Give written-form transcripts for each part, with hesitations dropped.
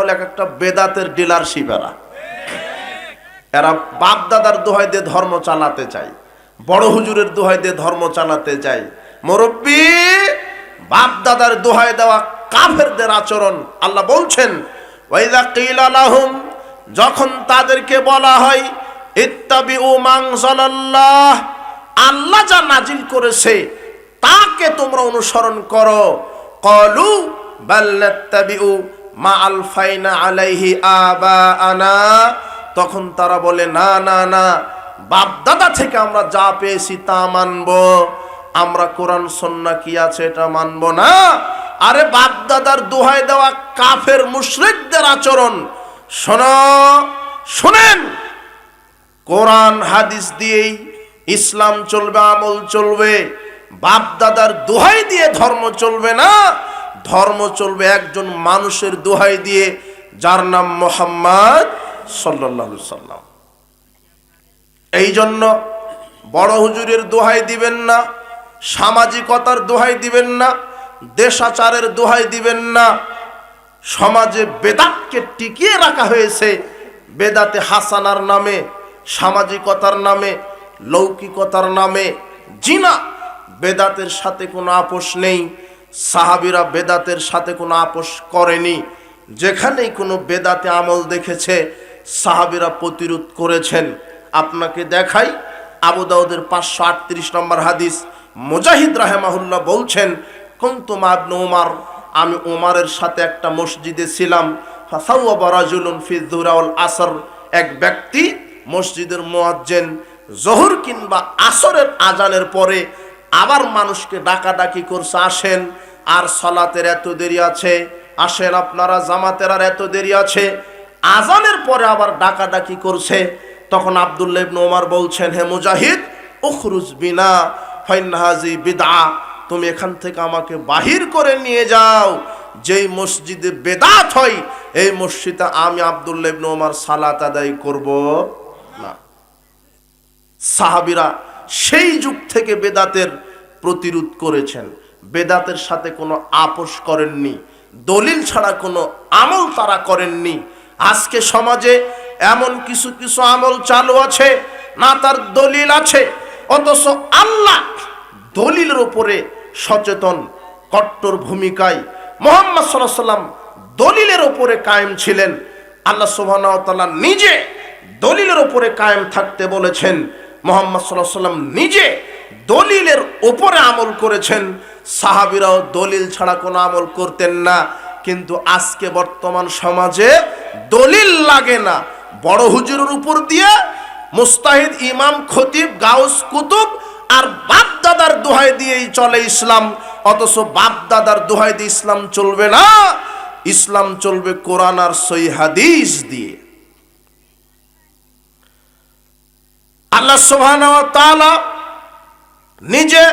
হলো এক একটা বেদাতের ডিলারশিপ। এরা বাপ দাদার দোহাই দিয়ে ধর্ম চালাতে চায়, বড় হুজুরের দোহাই দিয়ে ধর্ম চালাতে চায়। মুরব্বী, বাপ দাদার দোহাই দেওয়া কাফেরদের আচরণ। আল্লাহ বলছেন, ওয়াইযা কিলা লাহুম, যখন তাদেরকে বলা হয় ইত্তাবিউ মা আনজালাল্লাহ, আল্লাহ যা নাজিল করেছে তাকে তোমরা অনুসরণ করো, ক্বালু বাল নাত্তাবিউ মা আলফাইনা আলাইহি আবাআনা, তখন তারা বলে না না না, বাপ দাদা থেকে আমরা যা পেয়েছি তা মানবো, আমরা কোরআন সুন্নাহ কি আছে এটা মানবো না। আরে বাপ দাদার দোহাই দেওয়া কাফের মুশরিকদের আচরণ শোনো, শুনেন। কোরআন হাদিস দিয়েই ইসলাম চলবে, আমল চলবে, বাপ দাদার দোহাই দিয়ে ধর্ম চলবে না। ধর্ম চলবে একজন মানুষের দোহাই দিয়ে, যার নাম মুহাম্মদ সাল্লাল্লাহু আলাইহি সাল্লাম। এই জন্য বড় হুজুরের দোহাই দিবেন না, সামাজিকতার দোহাই দিবেন না, দেশাচারের দোহাই দিবেন না। সমাজে বেদাতকে টিকিয়ে রাখা হয়েছে বেদাতে হাসানার নামে, সামাজিকতার নামে, লৌকিকতার নামে। জিনা বেদাতের সাথে কোনো আপোষ নেই, সাহাবীরা বেদাতের সাথে কোনো আপোষ করেনি। যেখানেই কোনো বেদাতে আমল দেখেছে সাহাবীরা প্রতিরোধ করেছেন। আপনাকে দেখাই, আবু দাউদের 538 নম্বর হাদিস। মুজাহিদ রাহিমাহুল্লাহ বলছেন, কুনতু মা ইবনে উমর, আমি উমরের সাথে একটা মসজিদে ছিলাম। ফাসাওয়াবা রাজুলুন ফি যুহর ওয়াল আসর, এক ব্যক্তি মসজিদের মুয়াজ্জিন জোহর কিংবা আসরের আজানের পরে আবার মানুষকে ডাকাডাকি করছে, আসেন আর সালাতের এত দেরি আছে, আসেন আপনারা জামাতের আর এত দেরি আছে। আজানের পরে আবার ডাকাডাকি করছে। তখন আব্দুল্লাহ ইবনে ওমর বলছেন, হে মুজাহিদ, উখরুজ বিনা ফাইনহাজি বিদআ, তুমি এখান থেকে আমাকে বাহির করে নিয়ে যাও। যেই মসজিদে বেদাত হয় এই মসজিদে আমি আব্দুল্লাহ ইবনে ওমর সালাত আদায় করব না। সাহাবীরা সেই যুগ থেকে বেদাতের প্রতিরোধ করেছেন, বেদাতের সাথে কোনো আপোষ করেননি, দলিল ছাড়া কোনো আমল তারা করেননি। আজকে সমাজে এমন কিছু কিছু আমল চালু আছে না তার দলিল আছে, অথচ আল্লাহ দলিলের উপরে সচেতন, কট্টর ভূমিকায়। মুহাম্মদ সাল্লাল্লাহু আলাইহি সাল্লাম দলিলের উপরে কায়েম ছিলেন। আল্লাহ সুবহানাহু ওয়া তাআলা নিজে দলিলের উপরে কায়েম থাকতে বলেছেন। মুহাম্মদ সাল্লাল্লাহু আলাইহি সাল্লাম নিজে দলিলের উপরে আমল করেছেন। সাহাবীরাও দলিল ছাড়া কোনো আমল করতেন না। কিন্তু আজকে বর্তমান সমাজে দলিল লাগে না, বড় হুজুরের উপর দিয়ে মুস্তাহিদ, ইমাম, খতিব, গাউস, কুতুব আর বাপ দাদার দোহাই দিয়েই চলে ইসলাম। অথচ বাপ দাদার দোহাই দিয়ে ইসলাম চলবে না, ইসলাম চলবে কোরআন আর সহিহ হাদিস দিয়ে। আল্লাহ সুবহানাহু ওয়া তাআলা নিজে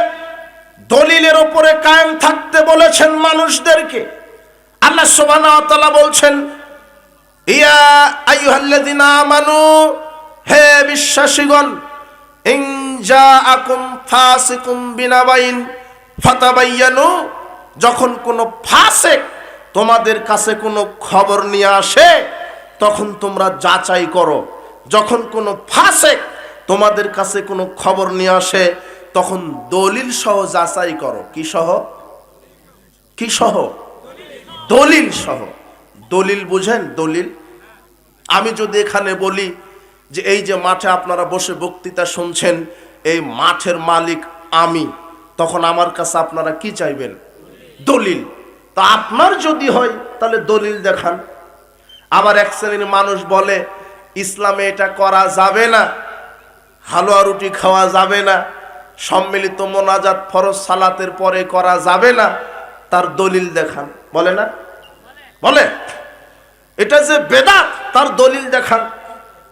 দলিলের উপরে কায়েম থাকতে বলেছেন মানুষদেরকে। আল্লাহ সুবহানাহু ওয়া তাআলা বলছেন, ইয়া আইয়ুহাল্লাযিনা আমানু, হে বিশ্বাসীগণ, ইন জাআকুম ফাসিকুম বিনাবাইন ফাতাবায়ানু, যখন কোনো ফাসিক তোমাদের কাছে কোনো খবর নিয়ে আসে তখন তোমরা যাচাই করো। যখন কোনো ফাসিক তোমাদের কাছে কোনো খবর নিয়ে আসে তখন দলিল সহ যাচাই করো। কি সহ? কি সহ? দলিল সহ। দলিল বুঝেন? দলিল আমি যদি এখানে বলি যে এই যে মাঠে আপনারা বসে বক্তৃতা শুনছেন, এই মাঠের মালিক আমি, তখন আমার কাছে আপনারা কি চাইবেন? দলিল। তা আপনার যদি হয় তাহলে দলিল দেখান। আবার এক শ্রেণীর মানুষ বলে ইসলামে এটা করা যাবে না, হালুয়া রুটি খাওয়া যাবে না, সম্মিলিত মোনাজাত ফরজ সালাতের পরে করা যাবে না, তার দলিল দেখান। বলে না? বলে এটা যে বেদাত, তার দলিল দেখান।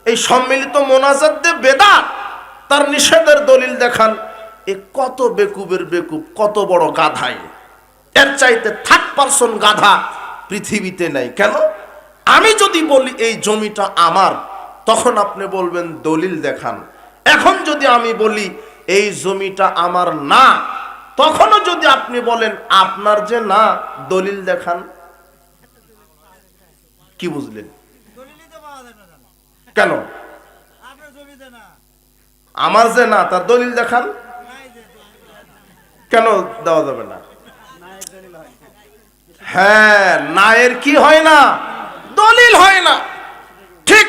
এই সম্মিলিত মোনাজাত দিয়ে বেদাত, তার নিষেধের দলিল দেখান। এ কত বেকুবের বেকুব, কত বড় গাধাই! এর চাইতে থার্ড পারসন গাধা পৃথিবীতে নাই। কেন? আমি যদি বলি এই জমিটা আমার, তখন আপনি বলবেন দলিল দেখান। এখন যদি আমি বলি এই জমিটা আমার না, তখনও যদি আপনি বলেন আপনার যে না, দলিল দেখান। কি বুঝলেন? কেন? আমার যে না তার দলিল দেখান। কেন দেওয়া যাবে না? হ্যাঁ, নায়ের কি হয় না? দলিল হয় না। ঠিক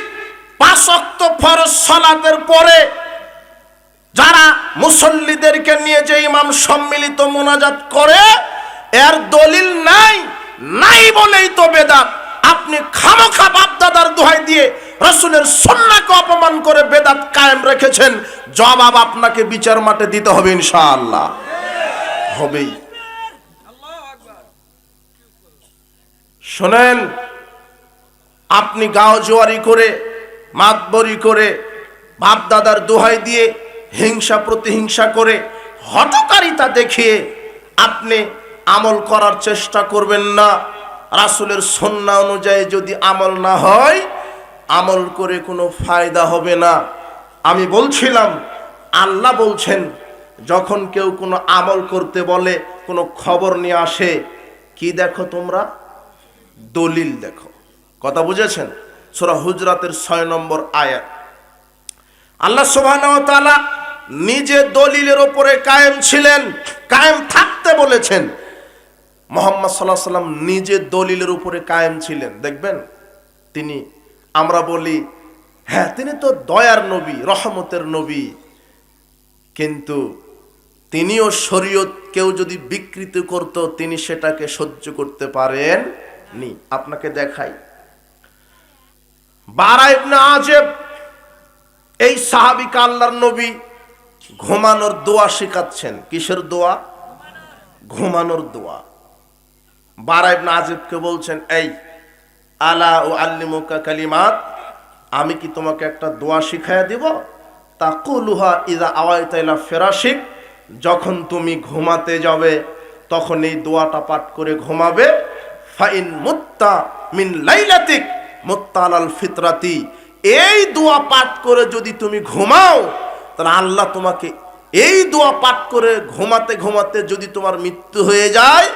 5 ওয়াক্ত ফরজ সালাতের পরে যারা মুসল্লিদেরকে নিয়ে যে ইমাম সম্মিলিত মুনাজাত করে, এর দলিল নাই, নাই বলেই তো বেদাত। আপনি খামোখা বাপদাদার দোহাই দিয়ে রাসূলের সুন্নাহকে অপমান করে বেদাত কায়েম রেখেছেন। জবাব আপনাকে বিচার মাঠে দিতে হবে ইনশাআল্লাহ। হবেই। শোনেন, আপনি গাও জোয়ারি করে, মাতবরি করে, বাপদাদার দোহাই দিয়ে, হিংসা প্রতিহিংসা করে, হঠকারিতা দেখিয়ে আপনি আমল করার চেষ্টা করবেন না। রাসূলের সুন্নাহ অনুযায়ী যদি আমল না হয়, আমল করে কোনো ফায়দা হবে না। আমি বলছিলাম, আল্লাহ বলছেন যখন কেউ কোনো আমল করতে বলে, কোনো খবর নিয়ে আসে, কি দেখো তোমরা? দলিল দেখো। কথা বুঝেছেন? সূরা হুজরাতের 6 নম্বর আয়াত। আল্লাহ সুবহানাহু ওয়া তাআলা নিজে দলিলের উপরে কায়েম ছিলেন, কায়েম থাকতে বলেছেন। মুহাম্মদ সাল্লাল্লাহু আলাইহি ওয়াসাল্লাম নিজে দলিলের উপরে কায়েম ছিলেন। দেখবেন, তিনি, আমরা বলি হ্যাঁ তিনি তো দয়ার নবী, রহমতের নবী, কিন্তু তিনিও শরীয়ত কেউ যদি বিকৃত করত, তিনি সেটাকে সহ্য করতে পারেন নি। আপনাকে দেখাই, বারা ইবনে আযিব, এই সাহাবীকে আল্লাহর নবী ঘুমানোর দোয়া শেখাচ্ছেন। কিসের দোয়া? ঘুমানোর দোয়া। বারা ইবনে আযিবকে বলছেন, এই আলা উআল্লিমুকা কালিমাত, আমি কি তোমাকে একটা দোয়া শিখাইয়া দিব? তাকুলুহা ইযা আওয়াইতা ইলা ফিরাশিক, যখন তুমি ঘুমাতে যাবে তখন এই দোয়াটা পাঠ করে ঘুমাবে। ফাইন মুত্তা মিন লাইলাতিক মুত্তা আলাল ফিতরাতি, এই দোয়া পাঠ করে যদি তুমি ঘুমাও, তাহলে আল্লাহ তোমাকে এই দোয়া পাঠ করে ঘুমাতে ঘুমাতে যদি তোমার মৃত্যু হয়ে যায়,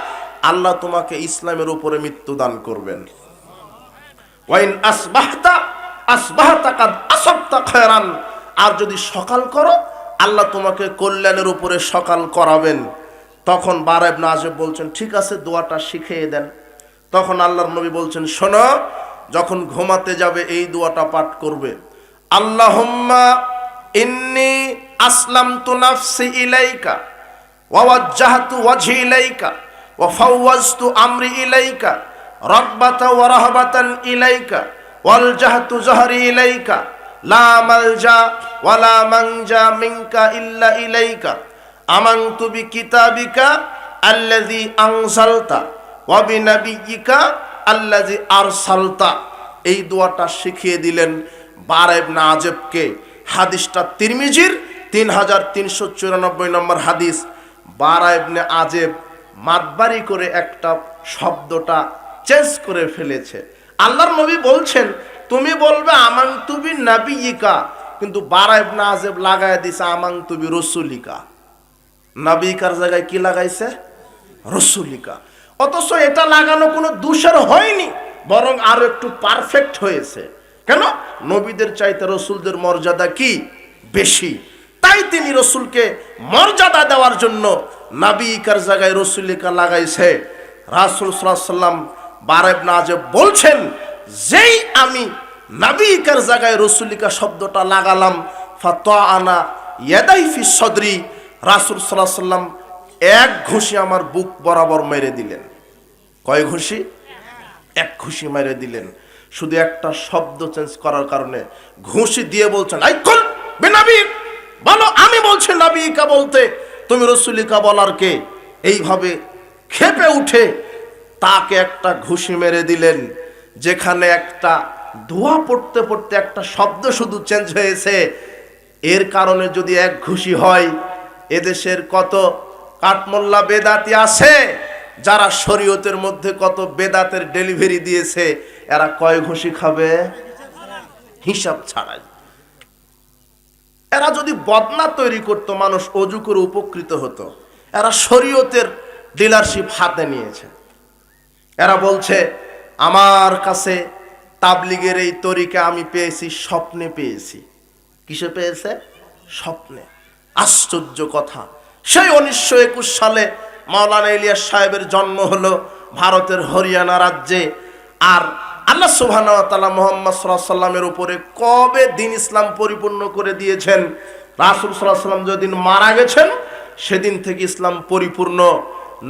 আল্লাহ তোমাকে ইসলামের উপরে মৃত্যু দান করবেন। ওয়াইন আসবাহতা আসবাহতা কাদ আসাবতা খায়রান, আর যদি সকাল করো, আল্লাহ তোমাকে কল্যাণের উপরে সকাল করাবেন। তখন বারা ইবনে আযিব বলছেন, ঠিক আছে দোয়াটা শিখিয়ে দেন। তখন আল্লাহর নবী বলছেন, শোনো, যখন ঘুমাতে যাবে এই দোয়াটা পাঠ করবে। আল্লাহুম্মা ইন্নী আসলামতু নাফসি ইলাইকা ওয়া ওয়াজ্জাহতু ওয়াজহি ইলাইকা ওয়া ফাওয়াজতু আমরি ইলাইকা রাগবাতান ওয়া রাহবাতান ইলাইকা ওয়ালজাহতু যহরি ইলাইকা লা মালজা ওয়া লা মানজা মিনকা ইল্লা ইলাইকা আমানতু বিকিতাবিকা আল্লাযী আনজালতা ওয়া বিনাবিয়্যিকা আল্লাযী আরসালতা। এই দোয়াটা শিখিয়ে দিলেন বারা ইবনে আযিবকে। হাদিসটা তিরমিজির 3394 নম্বর হাদিস। বারা ইবনে আযিব মাতবারি করে একটা শব্দটা চেঞ্জ করে ফেলেছে। আল্লাহর নবী বলছেন তুমি বলবে আমানতু বিনাবিয়্যিকা, কিন্তু বারা ইবনে আযিব লাগায় দিছে আমানতু বিরাসূলিকা। নবীকার জায়গায় কি লাগাইছে? রাসূলিকা। অথচ এটা লাগানো কোনো দোষের হয়নি, বরং আরো একটু পারফেক্ট হয়েছে। কেন? নবীদের চাইতে রাসূলদের মর্যাদা কি বেশি, তাই তিনি রাসূলকে মর্যাদা দেওয়ার জন্য নবীকার জায়গায় রাসূলিকা লাগাইছে। রাসূল সাল্লাল্লাহু আলাইহি সাল্লাম বারা ইবনে আযিব বলছেন, যেই আমি নবীকার জায়গায় রাসূলিকা শব্দটা লাগালাম, ফাতাআনা ইয়াদাই ফি সদরি, রাসূল সাল্লাল্লাহু আলাইহি সাল্লাম এক ঘুষি আমার বুক বরাবর মেরে দিলেন। কয় ঘুষি? এক ঘুষি মেরে দিলেন, শুধু একটা শব্দ চেঞ্জ করার কারণে। ঘুষি দিয়ে বলছেন, আই কুল বিনবী, বলো আমি বলছি নবীকা বলতে, তুমি রাসূলিকা বলার কে? এইভাবে ক্ষেপে উঠে তাকে একটা ঘুষি মেরে দিলেন। যেখানে একটা দোয়া পড়তে পড়তে একটা শব্দ শুধু চেঞ্জ হয়েছে, এর কারণে যদি এক ঘুষি হয়, এদেশের কত কাঠমোল্লা বেদাতি আছে যারা শরীয়তের মধ্যে কত বেদাতের ডেলিভারি দিয়েছে, এরা কয় ঘুষি খাবে? হিসাব ছাড়াই। এরা যদি বদনা তৈরি করতো, মানুষ অজু করে উপকৃত হতো। এরা শরীয়তের ডিলারশিপ হাতে নিয়েছে। এরা বলছে আমার কাছে তাবলিগের এই তরিকা আমি পেয়েছি স্বপ্নে পেয়েছি। কিসে পেয়েছে? স্বপ্নে। আশ্চর্য কথা, সেই 1921 সালে মাওলানা ইলিয়াস সাহেবের জন্ম হলো ভারতের হরিয়ানা রাজ্যে। আর আল্লাহ সুবহানাহু ওয়া তাআলা মুহাম্মদ সাল্লাল্লাহু আলাইহি ওয়াসাল্লামের উপরে কবে দিন ইসলাম পরিপূর্ণ করে দিয়েছেন? রাসূল সাল্লাল্লাহু আলাইহি ওয়াসাল্লাম যেদিন মারা গেছেন সেদিন থেকে ইসলাম পরিপূর্ণ।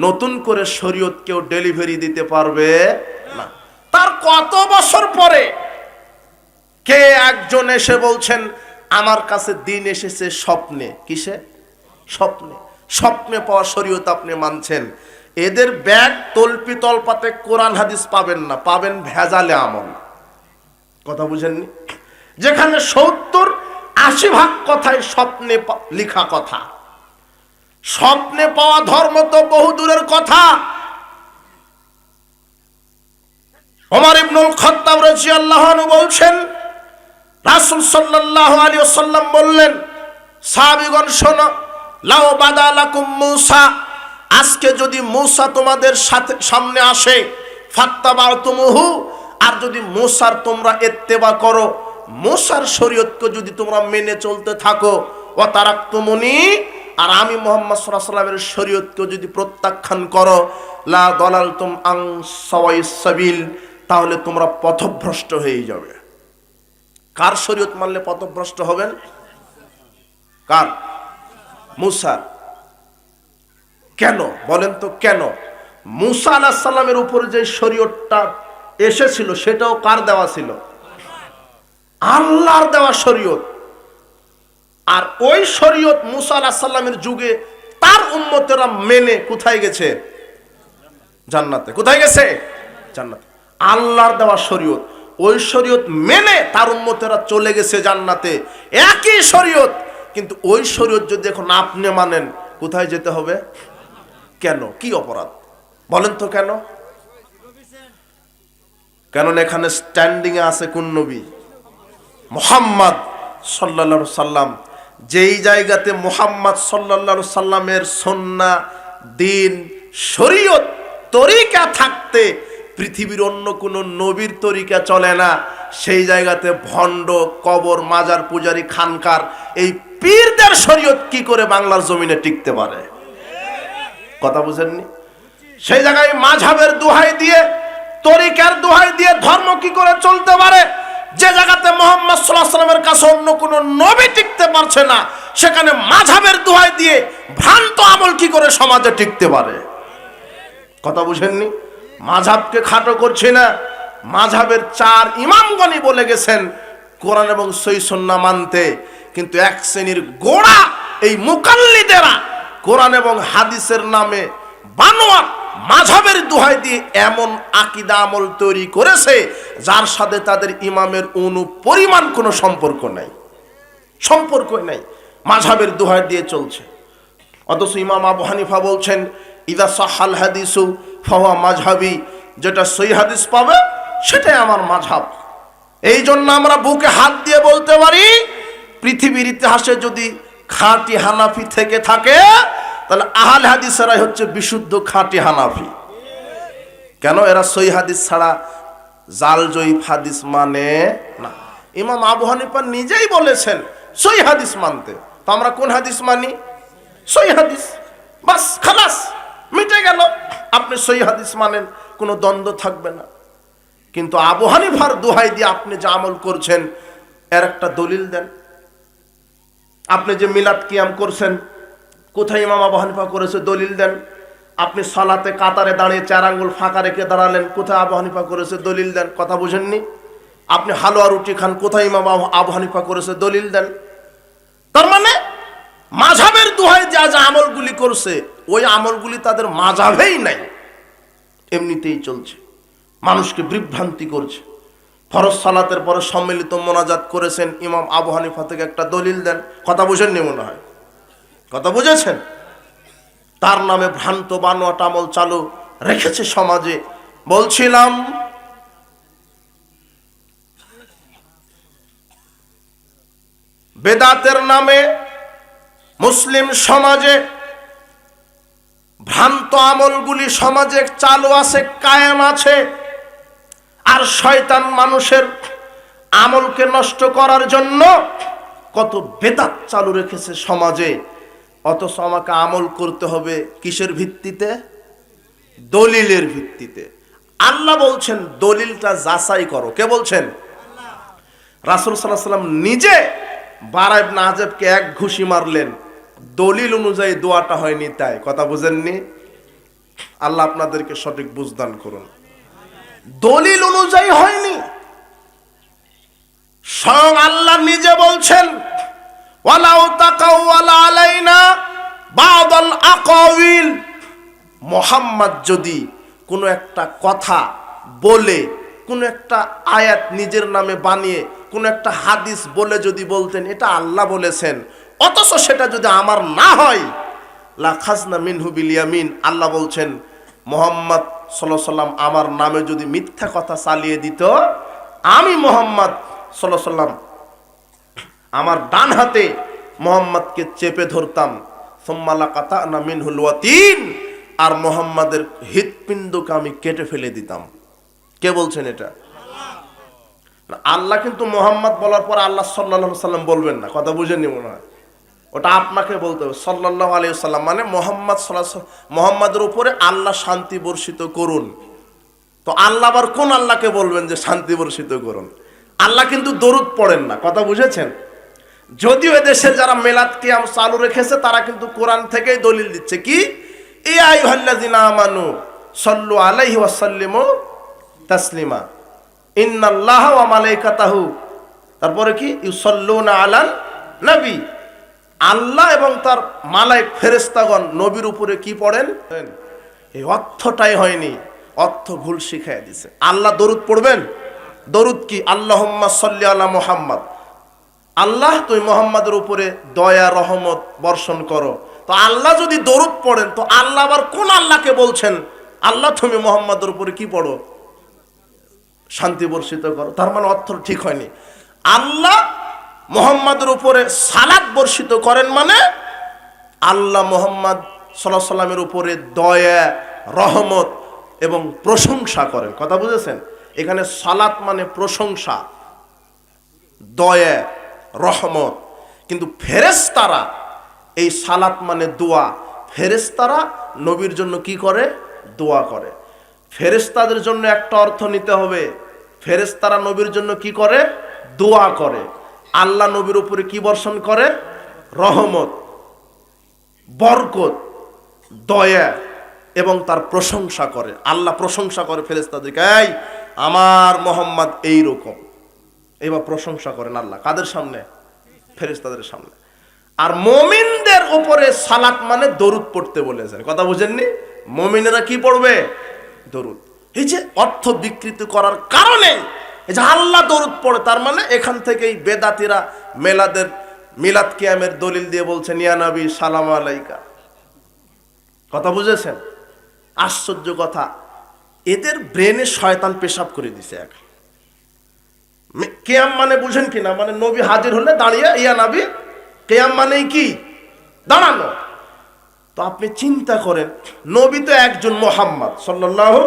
নতুন করে শরীয়ত কেউ ডেলিভারি দিতে পারবে না। তার কত বছর পরে কে একজন এসে বলছেন আমার কাছে দিন এসেছে স্বপ্নে। কিসে? স্বপ্নে। স্বপ্নে পাওয়া শরীয়ত আপনি মানছেন। এদের ব্যাগ তলপি তলপাতে কোরআন হাদিস পাবেন না, পাবেন ভেজালে আমল। কথা বুঝেননি? যেখানে 70-80 ভাগ কথাই স্বপ্নে লিখা কথা। স্বপ্নে পাওয়া ধর্ম তো বহু দূরের কথা। ওমর ইবনুল খাত্তাব রাদিয়াল্লাহু আনহু বলছেন, রাসূল সাল্লাল্লাহু আলাইহি ওয়াসাল্লাম বললেন, সাহাবীগণ শোনো, লাউ বাদালাকুম মূসা, আজকে যদি মূসা তোমাদের সামনে আসে, ফাত্তাবাতুমুহু, আর যদি মূসার তোমরা ইত্তেবা করো, মূসার শরীয়তকে যদি তোমরা মেনে চলতে থাকো, ওয়া তারাকতুমুনি, আর আমি মুহাম্মদ সাল্লাল্লাহু আলাইহি ওয়াসাল্লামের শরীয়তকে যদি প্রত্যাখ্যান করো, লা দালালতুম আন সাওয়াইস সাবিল, তাহলে তোমরা পথভ্রষ্ট হয়ে যাবে। কার শরীয়ত মানলে পথভ্রষ্ট হবেন? কার? মূসা। কেন বলেন তো কেন? মূসা আলাইহিস সালামের উপর যে শরীয়তটা এসেছিল সেটাও কার দেওয়া ছিল? আল্লাহর দেওয়া শরীয়ত। আর ওই শরীয়ত মূসা আলাইহিস সালামের যুগে তার উম্মতেরা মেনে কোথায় গেছে? জান্নাতে। কোথায় গেছে? জান্নাতে। আল্লাহর দেওয়া শরীয়ত, ওই শরীয়ত মেনে তার উম্মতেরা চলে গেছে জান্নাতে। একই শরীয়ত, কিন্তু ওই শরীয়ত যদি এখন আপনি মানেন কোথায় যেতে হবে? কেন? কি অপরাধ বলেন তো? কেন? কেন এখানে স্ট্যান্ডিং এ আছে কোন নবী? মুহাম্মদ সাল্লাল্লাহু আলাইহি সাল্লাম। যেই জায়গাতে মুহাম্মদ সাল্লাল্লাহু আলাইহি সাল্লামের সুন্নাহ, দিন, শরীয়ত, তরিকা থাকতে পৃথিবীর অন্য কোন নবীর তরিকা চলে না, সেই জায়গাতে ভণ্ড, কবর, মাজার পূজারী, খানকার, এই পীরদের শরীয়ত কি করে বাংলার জমিনে টিকতে পারে? কথা বুঝেননি? সেই জায়গায় মাযহাবের দোহাই দিয়ে, তরিকার দোহাই দিয়ে ধর্ম কি করে চলতে পারে? যে জায়গাতে মুহাম্মদ সাল্লাল্লাহু আলাইহি ওয়াসাল্লামের কাছে অন্য কোন নবী টিকতে পারছে না, সেখানে মাযহাবের দোহাই দিয়ে ভ্রান্ত আমল কি করে সমাজে টিকতে পারে? কথা বুঝেননি? মাযহাবকে খাটো করছি না, মাযহাবের 4 ইমামগণই বলে গেছেন কোরআন এবং সহিহ সুন্নাহ মানতে, কিন্তু এক শ্রেণীর গোড়া এই মুকাল্লিদেরা কোরআন এবং হাদিসের নামে বানোয়াট মাযহাবের দোহাই দিয়ে এমন আকীদা আমল তৈরি করেছে যার সাথে তাদের ইমামের পরিমাণ কোনো সম্পর্ক নাই, সম্পর্কই নাই, মাযহাবের দোহাই দিয়ে চলছে। অথচ ইমাম আবু হানিফা বলছেন, ইদা সাহাল হাদিসু ফাহুয়া মাযহাবি, যেটা সহিহ হাদিস পাবে সেটাই আমার মাযহাব। এই জন্য আমরা বুকে হাত দিয়ে বলতে পারি, পৃথিবীর ইতিহাসে যদি খাঁটি হানাফি থেকে থাকে তাহলে আহলে হাদিসেরাই হচ্ছে বিশুদ্ধ খাঁটি হানাফি। কেন? এরা সহিহ হাদিস ছাড়া জাল জয়ীফ হাদিস মানে না। ইমাম আবু হানিফা নিজেই বলেছেন সহিহ হাদিস মানতে। তো আমরা কোন হাদিস মানি? সহিহ হাদিস। বাস, খালাস, মিটে গেল। আপনি সহিহ হাদিস মানেন, কোনো দ্বন্দ্ব থাকবে না। কিন্তু আবু হানিফার দোহাই দিয়ে আপনি যে আমল করছেন এর একটা দলিল দেন। আপনি যে মিলাদ কিয়াম করছেন, কোথায় ইমাম আবু হানিফা করেছে? দলিল দেন। আপনি সালাতে কাতারে দাঁড়িয়ে 4 আঙ্গুল ফাঁকা রেখে দাঁড়ালেন, কোথায় আবু হানিফা করেছে? দলিল দেন। কথা বুঝেননি? আপনি হালুয়া রুটি খান, কোথায় ইমাম আবু হানিফা করেছে? দলিল দেন। তার মানে মাযহাবের দোহাই যা যা আমলগুলি করছে ওই আমলগুলি তাদের মাযহাবেই নাই, এমনিতেই চলছে, মানুষকে বিভ্রান্তি করছে। ফরজ সালাতের পরে সম্মিলিত মোনাজাত করেছেন, ইমাম আবু হানিফা থেকে একটা দলিল দেন। কথা বুঝেননি মনে হয়? কথা বুঝেছেন? তার নামে ভ্রান্ত বানোয়াট আমল চালু রেখেছে সমাজে। বলছিলাম বেদাতের নামে মুসলিম সমাজে ভ্রান্ত আমলগুলি সমাজে চালু আছে, কায়েম আছে। আর শয়তান মানুষের আমলকে নষ্ট করার জন্য কত বেদাত চালু রেখেছে সমাজে, অথচ আমাকে আমল করতে হবে কিসের ভিত্তিতে? দলিলের ভিত্তিতে। আল্লাহ বলছেন দলিলটা যাচাই করো। কে বলছেন? রাসূল সাল্লাল্লাহু আলাইহি ওয়াসাল্লাম নিজে বারা ইবনে আযাবকে এক ঘুষি মারলেন, দলিল অনুযায়ী দোয়াটা হয়নি তাই। কথা বুঝেননি? আল্লাহ আপনাদেরকে সঠিক বুঝদান করুন। দলিল অনুযায়ী হয়নি। স্বয়ং আল্লাহ নিজে বলছেন ওয়ালাউ তাকাওয়ালা আলাইনা বাদাল আকাওয়িল, মুহাম্মদ যদি কোনো একটা কথা বলে, কোনো একটা আয়াত নিজের নামে বানিয়ে, কোনো একটা হাদিস বলে যদি বলতেন এটা আল্লাহ বলেছেন, অথচ সেটা যদি আমার না হয়, লা খাজনা মিনহু বিল ইয়ামিন, আল্লাহ বলছেন মুহাম্মদ সাল্লাল্লাহু আলাইহি সাল্লাম আমার নামে যদি মিথ্যা কথা চালিয়ে দিত, আমি মুহাম্মদ সাল্লাল্লাহু আলাইহি সাল্লাম আমার ডান হাতে মুহাম্মদকে চেপে ধরতাম, সুম্মা লাকাতানা মিনহুল ওয়াতিন, আর মুহাম্মাদের হৃৎপিণ্ডকে আমি কেটে ফেলে দিতাম। কে বলছেন এটা? আল্লাহ। কিন্তু মুহাম্মদ বলার পর আল্লাহ সাল্লাল্লাহু আলাইহি সাল্লাম বলবেন না। কথা বুঝেননি মনে হয়? ওটা আপনাকে বলতে হবে সাল্লাল্লাহু আলাইহি সাল্লাম, মানে মুহাম্মদ সাল্লাল্লাহু আলাইহি ওয়াসাল্লাম, মুহাম্মাদের উপরে আল্লাহ শান্তি বর্ষিত করুন। তো আল্লাহ আবার কোন আল্লাহকে বলবেন যে শান্তি বর্ষিত করুন? আল্লাহ কিন্তু দরুদ পড়েন না। কথা বুঝেছেন? যদিও এদেশের যারা মিলাদ কিয়াম চালু রেখেছে তারা কিন্তু কোরআন থেকেই দলিল দিচ্ছে। কি? ইয়া আইয়ুহাল্লাযিনা আমানু সাল্লু আলাইহি ওয়া সাল্লিমু তাসলিমা ইন্নাল্লাহা ওয়া মালাইকাতাহু, তারপরে কি? ইউসাল্লুনা আলান নবী, আল্লাহ এবং তার মালায়েক ফেরেশতাগণ নবীর উপরে কি পড়েন? এই অর্থটাই হয়নি, অর্থ ভুল শিখায় দিছে। আল্লাহ দরুদ পড়বেন। দরুদ কি? আল্লাহুম্মা সাল্লি আলা মুহাম্মদ, আল্লাহ তুই মুহাম্মাদের উপরে দয়া রহমত বর্ষণ করো। তো আল্লাহ যদি দরুদ পড়েন, তো আল্লাহ আবার কোন আল্লাহকে বলছেন আল্লাহ তুমি মুহাম্মাদের উপরে কি পড়ো? শান্তি বর্ষিত করো। তার মানে অর্থ ঠিক হয়নি। আল্লাহ মুহাম্মাদের উপরে সালাত বর্ষিত করেন, মানে আল্লাহ মুহাম্মদ সাল্লাল্লাহু আলাইহি সাল্লামের উপরে দয়া রহমত এবং প্রশংসা করেন। কথা বুঝেছেন? এখানে সালাত মানে প্রশংসা, দয়া রহমত। কিন্তু ফেরেশতারা এই সালাত মানে দোয়া, ফেরেশতারা নবীর জন্য কি করে? দোয়া করে। ফেরেশতাদের জন্য একটা অর্থ নিতে হবে, ফেরেশতারা নবীর জন্য কি করে? দোয়া করে। আল্লাহ নবীর উপরে কি বর্ষণ করে? রহমত, বরকত, দয়া এবং তার প্রশংসা করে। আল্লাহ প্রশংসা করে ফেরেশতাদেরকে, এই আমার মুহাম্মদ এই রকম, এবার প্রশংসা করেন আল্লাহ। কাদের সামনে? ফেরেশতাদের সামনে। আর মুমিনদের উপরে সালাত মানে দরুদ পড়তে বলেছেন। কথা বুঝেননি? মুমিনেরা কি পড়বে? দরুদ। এই যে অর্থ বিকৃত করার কারণে এই যে আল্লাহ দরুদ পড়ে, তার মানে এখান থেকেই বেদাতিরা মিলাদ কিয়ামের দলিল দিয়ে বলছেন ইয়া নবী সালাম আলাইকা। কথা বুঝেছেন? আশ্চর্য কথা, এদের ব্রেনে শয়তান পেশাব করে দিছে। এক কিয়াম মানে বুঝেন কিনা? মানে নবী হাজির হলে দাঁড়িয়ে ইয়া নবী, কিয়াম মানেই কি? দাঁড়ানো। তো আপনি চিন্তা করেন, নবী তো একজন মুহাম্মদ সাল্লাল্লাহু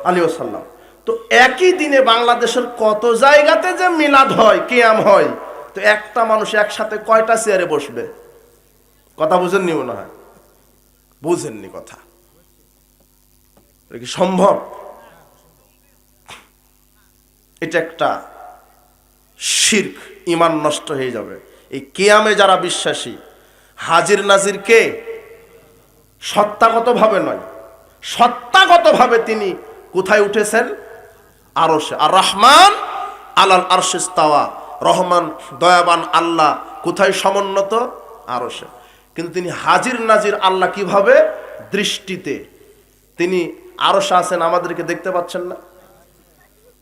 আলাইহি ওয়াসাল্লাম, তো একই দিনে বাংলাদেশের কত জায়গাতে যে মিলাদ হয়, কিয়াম হয়, তো একটা মানুষ একসাথে কয়টা চেয়ারে বসবে? কথা বুঝেননি মনে হয়? বুঝেননি কথা? এটা কি সম্ভব? এটা একটা শিরক, ঈমান নষ্ট হয়ে যাবে। এই কিয়ামে যারা বিশ্বাসী, হাজির নাজির কে? সত্তাগতভাবে নয়, সত্তাগতভাবে তিনি কোথায় উঠেছেন? আরশে। আর রহমান আলাল আরশে ইস্তাওয়া, রহমান দয়াবান আল্লাহ কোথায় সমুন্নত? আরশে। কিন্তু তিনি হাজির নাজির আল্লাহ কিভাবে? দৃষ্টিতে। তিনি আরশে আছেন, আমাদেরকে দেখতে পাচ্ছেন না।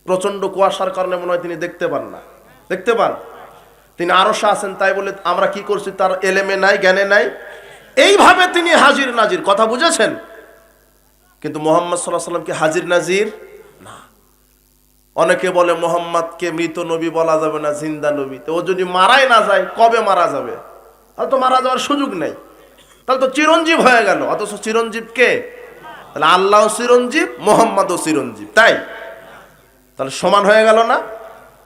প্রচন্ড কুয়াশার কারণে মনে হয় তিনি দেখতে পান না। দেখতে পান? তিনি আরশে আছেন, তাই বলে আমরা কি করছি তার এলেমে নাই, জ্ঞানে নাই? এইভাবে তিনি হাজির নাজির। কথা বুঝেছেন? কিন্তু মুহাম্মদ সাল্লাল্লাহু আলাইহি ওয়াসাল্লাম কি হাজির নাজির না? অনেকে বলে মুহাম্মদকে মৃত নবী বলা যাবে না, জিন্দা নবী। তো ও যদি মারাই না যায়, কবে মারা যাবে? তাহলে তো মারা যাওয়ার সুযোগ নেই, তাহলে তো চিরঞ্জীব হয়ে গেল। অথচ চিরঞ্জীব কে? তাহলে আল্লাহ চিরঞ্জীব, মুহাম্মদও চিরঞ্জীব। তাই তাহলে সমান হয়ে গেল না?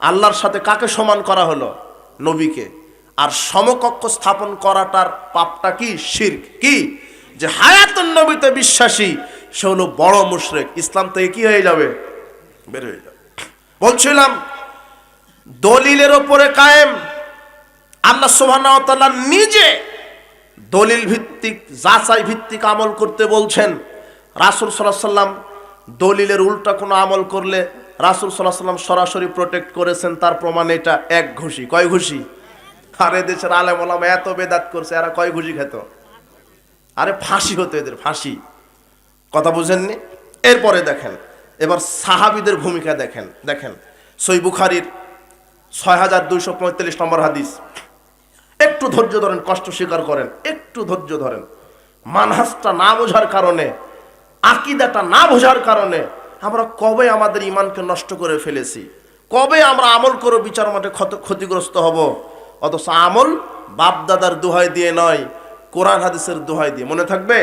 আল্লাহর সাথে কাকে সমান করা হলো? নবীকে। আর সমকক্ষ স্থাপন করাটার পাপটা কি? শিরক। কি? যে হায়াতুন নবীতে বিশ্বাসী সে হলো বড় মুশরিক, ইসলাম থেকে কি হয়ে যাবে? বের হয়ে যাবে। বলছিলাম দলিলের ওপরে কায়েম। আল্লাহ সুবহানাহু ওয়া তাআলা নিজে দলিল ভিত্তিক যাচাই ভিত্তিক আমল করতে বলছেন। রাসূল সাল্লাল্লাহু আলাইহি ওয়াসাল্লাম দলিলের উল্টা কোনো আমল করলে রাসূল সাল্লাল্লাহু আলাইহি ওয়াসাল্লাম সরাসরি প্রোটেক্ট করেছেন, তার প্রমাণ এটা এক ঘুষি। কয় ঘুষি? আরে দেশের আলেম ওলামা এত বেদাত করছে, এরা কয় ঘুষি খেত? আরে ফাঁসি হতো এদের, ফাঁসি। কথা বুঝেননি? এরপরে দেখেন এবার সাহাবীদের ভূমিকা দেখেন। দেখেন সহিহ বুখারীর 6245 নম্বর হাদিস। একটু ধৈর্য ধরেন, কষ্ট স্বীকার করেন, একটু ধৈর্য ধরেন। মানহাজটা না বোঝার কারণে, আকীদাটা না বোঝার কারণে আমরা কবে আমাদের ঈমানকে নষ্ট করে ফেলেছি, কবে আমরা আমল করে বিচার মাঠে ক্ষতিগ্রস্ত হব। অথচ আমল বাপ দাদার দোহাই দিয়ে নয়, কোরআন হাদিসের দোহাই দিয়ে। মনে থাকবে?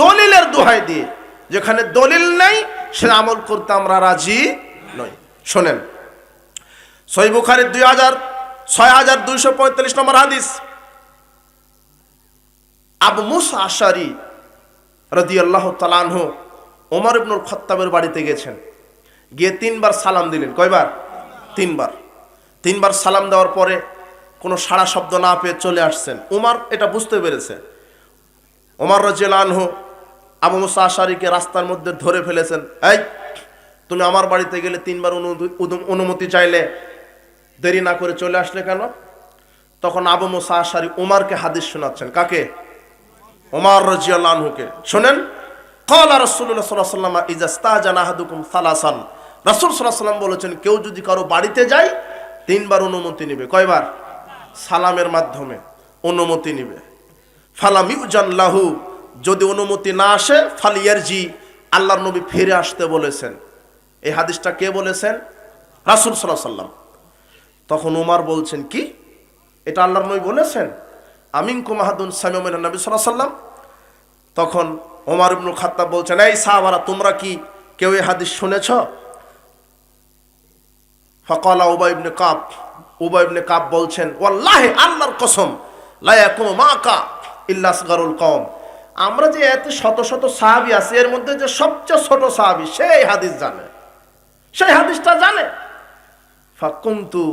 দলিলের দোহাই দিয়ে। যেখানে দলিল নেই সে আমল করতে আমরা রাজি নই। শোনেন সহিহ বুখারীর 6245 নম্বর হাদিস। আবু মুসা আশআরী রাদিয়াল্লাহু তাআলা আনহু ওমর ইবনুল খাত্তাবের বাড়িতে গেছেন, গিয়ে 3 বার সালাম দিলেন। কয়বার? 3 বার। 3 বার সালাম দেওয়ার পরে কোনো সাড়া শব্দ না পেয়ে চলে আসছেন। ওমর এটা বুঝতে পেরেছে। ওমর রাদিয়াল্লাহু আনহু আবু মুসা আশআরীকে রাস্তার মধ্যে ধরে ফেলেছেন। এই তুমি আমার বাড়িতে গেলে 3 বার অনুমতি চাইলে দেরি না করে চলে আসলে কেন? তখন আবু মুসা আশআরী ওমরকে হাদিস শোনাচ্ছেন। কাকে? ওমর রাদিয়াল্লাহু আনহুকে। শুনেন, ক্বালা রাসূলুল্লাহ সাল্লাল্লাহু আলাইহি ওয়াসাল্লাম ইযা ইস্তাজানা আহাদুকুম সালাসান। রাসূল সাল্লাল্লাহু আলাইহি ওয়াসাল্লাম বলেছেন কেউ যদি কারো বাড়িতে যায় 3 বার অনুমতি নেবে। কয়বার? সালামের মাধ্যমে অনুমতি নেবে। ফালাম ইউজান লাহু, যদি অনুমতি না আসে ফালিয়ারজি, আল্লাহর নবী ফিরে আসতে বলেছেন। এই হাদিসটা কে বলেছেন? রাসূল সাল্লাল্লাহু আলাইহি ওয়াসাল্লাম। তখন ওমর বলছেন কি এটা আল্লাহর নবী বলেছেন? আমিনকুম আহাদুন সামিআ মিনান নবী সাল্লাল্লাহু আলাইহি ওয়াসাল্লাম। তখন ওমর ইবনুল খাত্তাব বলছেন, এই সাহাবারা তোমরা কি কেউ এই হাদিস শুনেছ? ফাকালা উবাই ইবনে কাব, উবাই ইবনে কাব বলছেন, ওয়াল্লাহি আল্লাহর কসম লা ইয়াকুমু মাকা ইল্লা আসগারুল কওম, আমরা যে এত শত শত সাহাবী আছে এর মধ্যে যে সবচেয়ে ছোট সাহাবী সেই হাদিস জানে, সেই হাদিসটা জানে। ফাকুনতু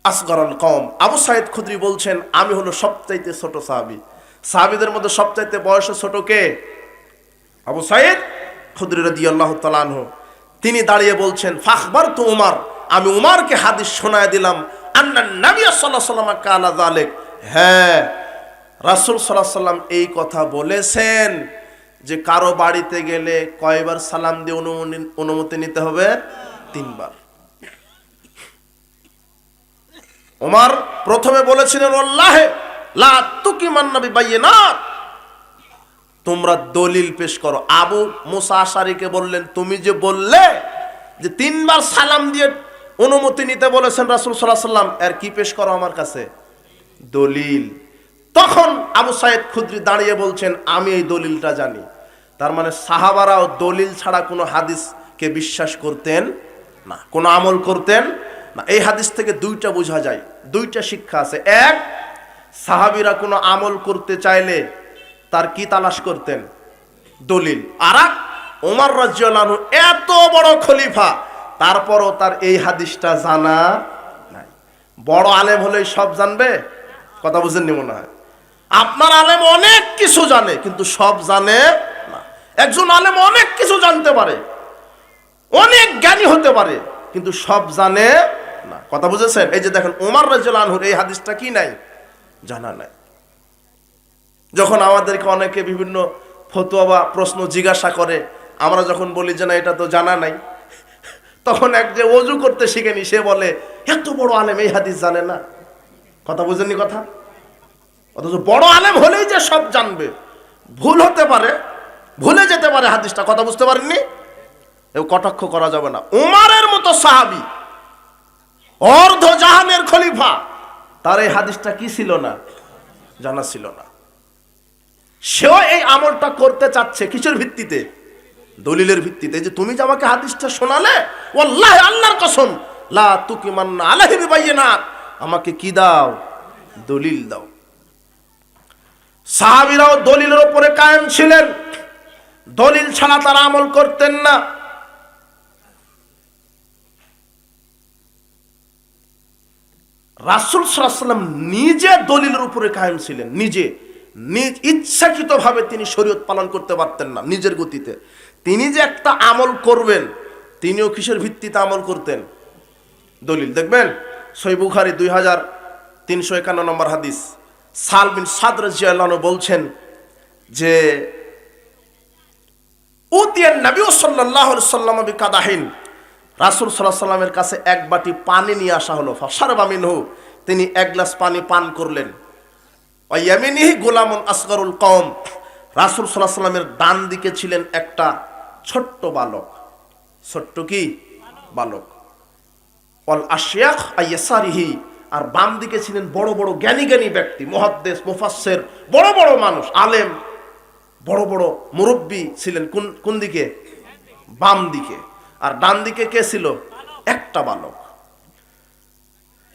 আসগারুল কওম, আবু সাঈদ খুদরি বলছেন আমি হলো সবচাইতে ছোট সাহাবী। সাহাবীদের মধ্যে সবচাইতে বয়সে ছোট কে? আবু সাঈদ খুদরি রাদিয়াল্লাহু তাআলা আনহু। তিনি দাঁড়িয়ে বলছেন ফাখবারতু উমর, আমি উমরকে হাদিস শোনায় দিলাম আন্নান নবী সাল্লাল্লাহু আলাইহি ওয়াসাল্লাম কালা যালিক, হ্যাঁ রাসূল সাল্লাল্লাহু আলাইহি ওয়াসাল্লাম এই কথা বলেছেন যে কারো বাড়িতে গেলে কয়বার সালাম দিয়ে অনুমতি নিতে হবে? 3 বার। ওমর প্রথমে বলেছিলেন আল্লাহে লা তুকিমান নবী বাইয়িনাত, তোমরা দলিল পেশ করো। আবু মুসা আশআরীকে বললেন তুমি যে বললে যে 3 বার সালাম দিয়ে অনুমতি নিতে বলেছেন রাসূল সাল্লাল্লাহু আলাইহি ওয়াসাল্লাম, এর কি পেশ করো আমার কাছে? দলিল। তখন আবু সাঈদ খুদরি দাঁড়িয়ে বলছেন আমি এই দলিলটা জানি। তার মানে সাহাবারাও দলিল ছাড়া কোনো হাদিসকে বিশ্বাস করতেন না, কোনো আমল করতেন না। এই হাদিস থেকে 2টা বোঝা যায়, 2টা শিক্ষা আছে। এক, সাহাবীরা কোনো আমল করতে চাইলে তার কি তালাশ করতেন? দলিল। আর ওমর রাদিয়াল্লাহু আনহু এত বড় খলিফা, তারপরও তার এই হাদিসটা জানা নাই। বড় আলেম হলেই সব জানবে? কথা বুঝেননি মনে হয়। আপনার আলেম অনেক কিছু জানে কিন্তু সব জানে না। একজন আলেম অনেক কিছু জানতে পারে, অনেক জ্ঞানী হতে পারে কিন্তু সব জানে না। কথা বুঝেছেন? এই যে দেখেন ওমর রাদিয়াল্লাহু আনহুর এই হাদিসটা কি নাই? জানা নাই। যখন আমাদেরকে অনেকে বিভিন্ন ফতোয়া বা প্রশ্ন জিজ্ঞাসা করে, আমরা যখন বলি যে না এটা তো জানা নাই, তখন এক যে ওযু করতে শিখেনি সে বলে এত বড় আলেম এই হাদিস জানে না। কথা বুঝেননি কথা? অথচ বড় আলেম হলেই যে সব জানবে, ভুল হতে পারে, ভুলে যেতে পারে হাদিসটা। কথা বুঝতে পারেননি? এও কটাক্ষ করা যাবে না। উমরের মতো সাহাবী, অর্ধ জাহানের খলিফা, তার এই হাদিসটা কি ছিল না? জানা ছিল না। সেও এই আমলটা করতে চাচ্ছে কিসের ভিত্তিতে? দলিলের ভিত্তিতে। যে তুমি যে আমাকে হাদিসটা শোনালে, ওয়াল্লাহি আল্লাহর কসম, লা তুকিমান্না আলাইহি বিবাইয়িনাত, আমাকে কি দাও? দলিল দাও। সাহাবীরাও দলিলের উপরে কায়েম ছিলেন, দলিল ছাড়া তারা আমল করতেন না। রাসূল সাল্লাল্লাহু আলাইহি ওয়াসাল্লাম নিজে দলিলের উপরে কায়েম ছিলেন, নিজে নিজ ইচ্ছাকৃতভাবে তিনি শরীয়ত পালন করতে পারতেন না নিজের গতিতে। তিনি যে একটা আমল করবেন, তিনিও কিসের ভিত্তিতে আমল করতেন? দলিল। দেখবেন সহিহ বুখারী 2351 নম্বর হাদিস, সাল বিন সাদ রাদিয়াল্লাহু আনহু বলছেন যে উতিয়ান নবী সাল্লাল্লাহু আলাইহি ওয়াসাল্লাম বিকাদাহিন, রাসূল সাল্লাল্লাহু আলাইহি ওয়াসাল্লামের কাছে এক বাটি পানি নিয়ে আসা হলো। ফাশারবা মিনহু, তিনি এক গ্লাস পানি পান করলেন। ওয়া ইয়ামিনিহি গোলামুন আসগারুল কওম, রাসূল সাল্লাল্লাহু আলাইহি ওয়াসাল্লামের ডান দিকে ছিলেন একটা ছোট্ট বালক। ছোট্ট কি? বালক। ওয়াল আশয়াখ আইয়াসারিহি, আর বাম দিকে ছিলেন বড় বড় জ্ঞানী জ্ঞানী ব্যক্তি, মুহাদ্দিস, মুফাসসির, বড় বড় মানুষ, আলেম, বড় বড় মুরব্বী ছিলেন। কোন দিকে? বাম দিকে। আর ডান দিকে কে ছিল? একটা বালক।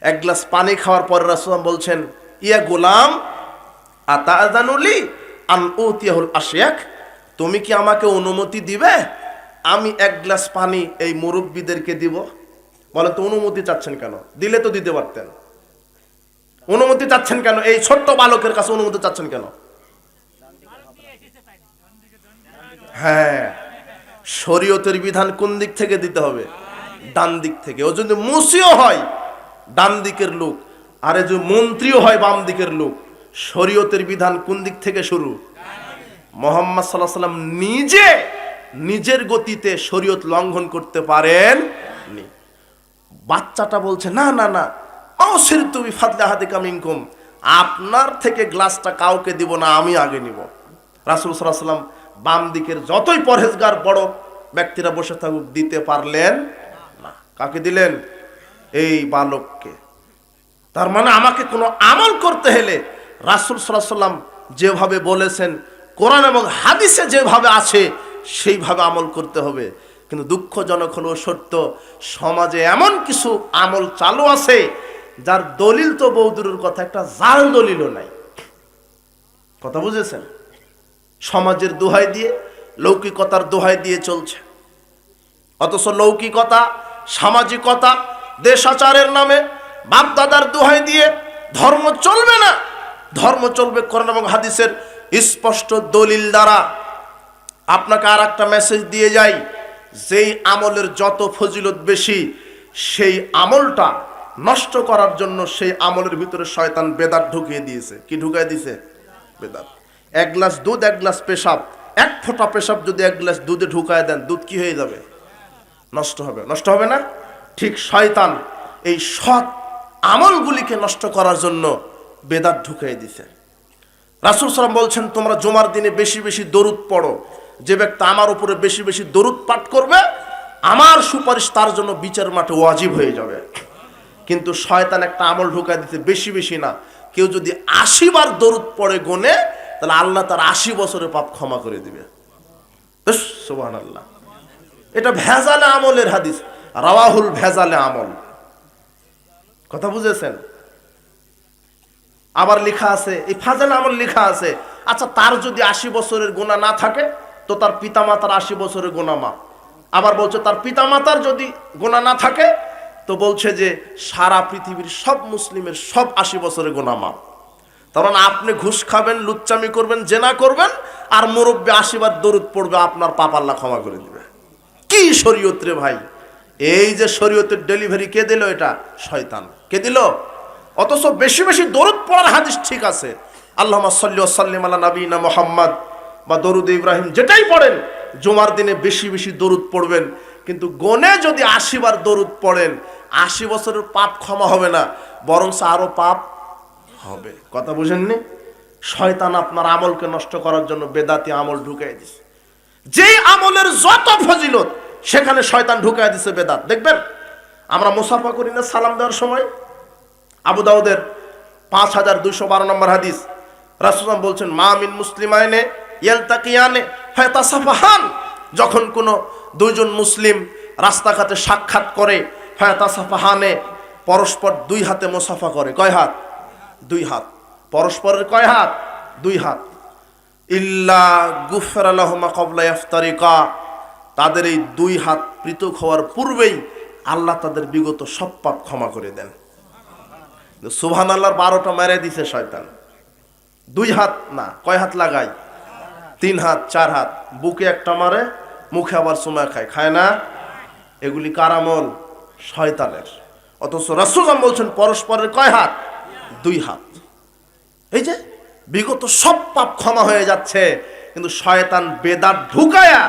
এক গ্লাস পানি খাওয়ার পর রাসূল বলছেন, ইয়া গোলাম আতাযানুলি আন উতিয়াহুল আশয়াখ, তুমি কি আমাকে অনুমতি দিবে আমি এক গ্লাস পানি এই মুরব্বীদেরকে দিব? বলে, তো অনুমতি চাচ্ছেন কেন? দিলে তো দিতে পারতেন। অনুমতি চাচ্ছেন কেন? এই ছোট্ট বালকের কাছে অনুমতি চাচ্ছেন কেন? হ্যাঁ, শরীয়তের বিধান কোন দিক থেকে দিতে হবে? ডান দিক থেকে। ও যদি মুসিও হয় ডান দিকের লোক, আর যে মন্ত্রীও হয় বাম দিকের লোক, শরীয়তের বিধান কোন দিক থেকে শুরু? মুহাম্মদ সাল্লাল্লাহু আলাইহি ওয়াসাল্লাম নিজে নিজের গতিতে শরীয়ত লঙ্ঘন করতে পারেন নি। বাচ্চাটা বলছে, না না না, আউসিরতু বিফাদলি আহাদিকা মিনকুম, আপনার থেকে গ্লাসটা কাউকে দিব না, আমি আগে নিব। রাসূল সাল্লাল্লাহু আলাইহি ওয়াসাল্লাম বাম দিকের যতই পরহেজগার বড় ব্যক্তিরা বসে থাকুক দিতে পারলেন না। কাকে দিলেন? এই বালককে। তার মানে আমাকে কোনো আমল করতে হলে রাসূল সাল্লাল্লাহু আলাইহি ওয়াসাল্লাম যেভাবে বলেছেন, কোরআন এবং হাদিসে যেভাবে আছে সেইভাবে আমল করতে হবে। কিন্তু দুঃখজনক হলো সত্য, সমাজে এমন কিছু আমল চালু আছে যার দলিল তো বহুদূরের কথা, একটা জাল দলিলও নাই। কথা বুঝেছেন? সমাজের দোহাই দিয়ে, লৌকিকতার দোহাই দিয়ে চলছে। অথচ লৌকিকতা, সামাজিকতা, দেশাচারের নামে বাপদাদার দোহাই দিয়ে ধর্ম চলবে না। ধর্ম চলবে কোরআন এবং হাদিসের স্পষ্ট দলিল দ্বারা। আপনাকে আর একটা মেসেজ দিয়ে যাই, যেই আমলের যত ফজিলত বেশি, সেই আমলটা নষ্ট করার জন্য সেই আমলের ভিতরে শয়তান বেদাত ঢুকিয়ে দিয়েছে। কি ঢুকিয়ে দিয়েছে? বেদাত। এক গ্লাস দুধ, এক গ্লাস পেশাব, এক ফোঁটা পেশাব যদি এক গ্লাস দুধে ঢুকায় দেন, দুধ কি হয়ে যাবে? নষ্ট হবে। নষ্ট হবে না? ঠিক শয়তান এই সৎ আমলগুলিকে নষ্ট করার জন্য বেদাত ঢুকিয়ে দিয়েছে। রাসূল সাল্লাল্লাহু আলাইহি ওয়াসাল্লাম বলছেন, তোমরা জুমার দিনে বেশি বেশি দরুদ পড়ো। যে ব্যক্তি আমার উপরে বেশি বেশি দরুদ পাঠ করবে, আমার সুপারিশ তার জন্য বিচার মাঠে ওয়াজিব হয়ে যাবে। কিন্তু শয়তান একটা আমল ঢুকায় দিতে, বেশি বেশি না, কেউ যদি ৮০ বার দরুদ পড়ে গোনে, তাহলে আল্লাহ তার ৮০ বছরের পাপ ক্ষমা করে দিবে। সুবহানাল্লাহ। এটা ভেজালে আমলের হাদিস, রাওয়াহুল ভেজালে আমল। কথা বুঝেছেন? আবার লেখা আছে, এই ফাজাল আমল লেখা আছে, আচ্ছা তার যদি ৮০ বছরের গুনাহ না থাকে তো তার পিতামাতার ৮০ বছরের গুনাহ মাফ। আবার বলছে তার পিতামাতার যদি গুনাহ না থাকে তো বলছে যে সারা পৃথিবীর সব মুসলিমের সব ৮০ বছরের গুনাহ মাফ। কারণ আপনি ঘুষ খাবেন, লুচ্চামি করবেন, জেনা করবেন, আর মুরব্বী ৮০ বার দরুদ পড়বে, আপনার পাপ আল্লাহ ক্ষমা করে দিবে। কি শরীয়ত রে ভাই! এই যে শরীয়তের ডেলিভারি কে দিল? এটা শয়তান। কে দিল? অথচ বেশি বেশি দরুদ পড়ার হাদিস ঠিক আছে, আল্লাহুম্মা সাল্লি ওয়া সাল্লিম আলা নবিয়িনা মুহাম্মদ বা দরুদ ইব্রাহিম, যেটাই পড়েন জুমার দিনে বেশি বেশি দরুদ পড়বেন। কিন্তু গনে যদি ৮০ বার দরুদ পড়েন, ৮০ বছরের পাপ ক্ষমা হবে না, বরং আরো পাপ হবে। কথা বুঝেননি? শয়তান আপনার আমলকে নষ্ট করার জন্য বেদাতি আমল ঢুকাই দিছে। যেই আমলের যত ফজিলত সেখানে শয়তান ঢুকাই দিছে বেদাত। দেখবেন আমরা মুসাফা করি না সালাম দেওয়ার সময়, আবু দাউদের 5212 নম্বর হাদিস, রাসূল বলছেন, মা মিন মুসলিমাইনে ইয়ালতাকিয়ানে ফায়াতাসাফাহান যখন কোনো দুইজন মুসলিম রাস্তাঘাটে সাক্ষাৎ করে ফায়াতাসাফাহানে, পরস্পর দুই হাতে মুসাফা করে। কয় হাত? দুই হাত। পরস্পরের কয় হাত? দুই হাত। ইল্লা গুফরা লাহুমা ক্বাবলা ইফতারিকা, তাদের এই দুই হাত পৃথক হওয়ার পূর্বেই আল্লাহ তাদের বিগত সব পাপ ক্ষমা করে দেন। সুবহানাল্লাহর 12টা মেরে দিছে শয়তান। দুই হাত না, কয় হাত লাগায়? 3 হাত 4 হাত। বুকে একটা মারে, মুখে আবার চুমা খায়, খায় না? এগুলি কার আমল? শয়তানের। অথচ রাসূল বলছেন পরস্পরের কয় হাত? 2 হাত। এই যে বিগত সব পাপ ক্ষমা হয়ে যাচ্ছে, কিন্তু শয়তান বেদাত ঢুকায়া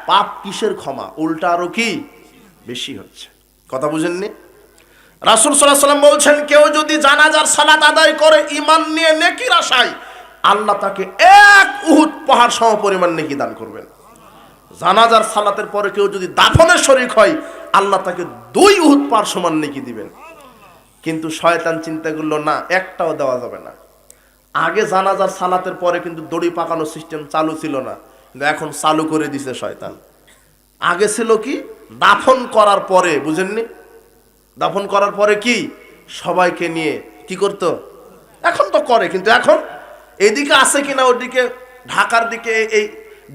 পাপ কিসের ক্ষমা, উল্টা আরো কি বেশি হচ্ছে। কথা বুঝেননি? রাসূল সাল্লাল্লাহু আলাইহি ওয়াসাল্লাম বলছেন কেউ যদি জানাজার সালাত আদায় করে ঈমান নিয়ে নেকির আশায়, আল্লাহ তাকে 1 উহুদ পাহাড় সম পরিমাণ নেকি দান করবেন। জানাজার সালাতের পরে কেউ যদি দাফনের শরীক হয়, আল্লাহ তাকে 2 উহুদ পাহাড় সমান নেকি দিবেন। কিন্তু শয়তান চিন্তা করলো না, একটাও দেওয়া যাবে না। আগে জানাজার সালাতের পরে কিন্তু দড়ি পাকানো সিস্টেম চালু ছিল না, কিন্তু এখন চালু করে দিছে শয়তান। আগে ছিল কি? দাফন করার পরে, বুঝেননি? দাফন করার পরে কি সবাইকে নিয়ে কি করতো? এখন তো করে, কিন্তু এখন এদিকে আছে কিনা ওদিকে ঢাকার দিকে এই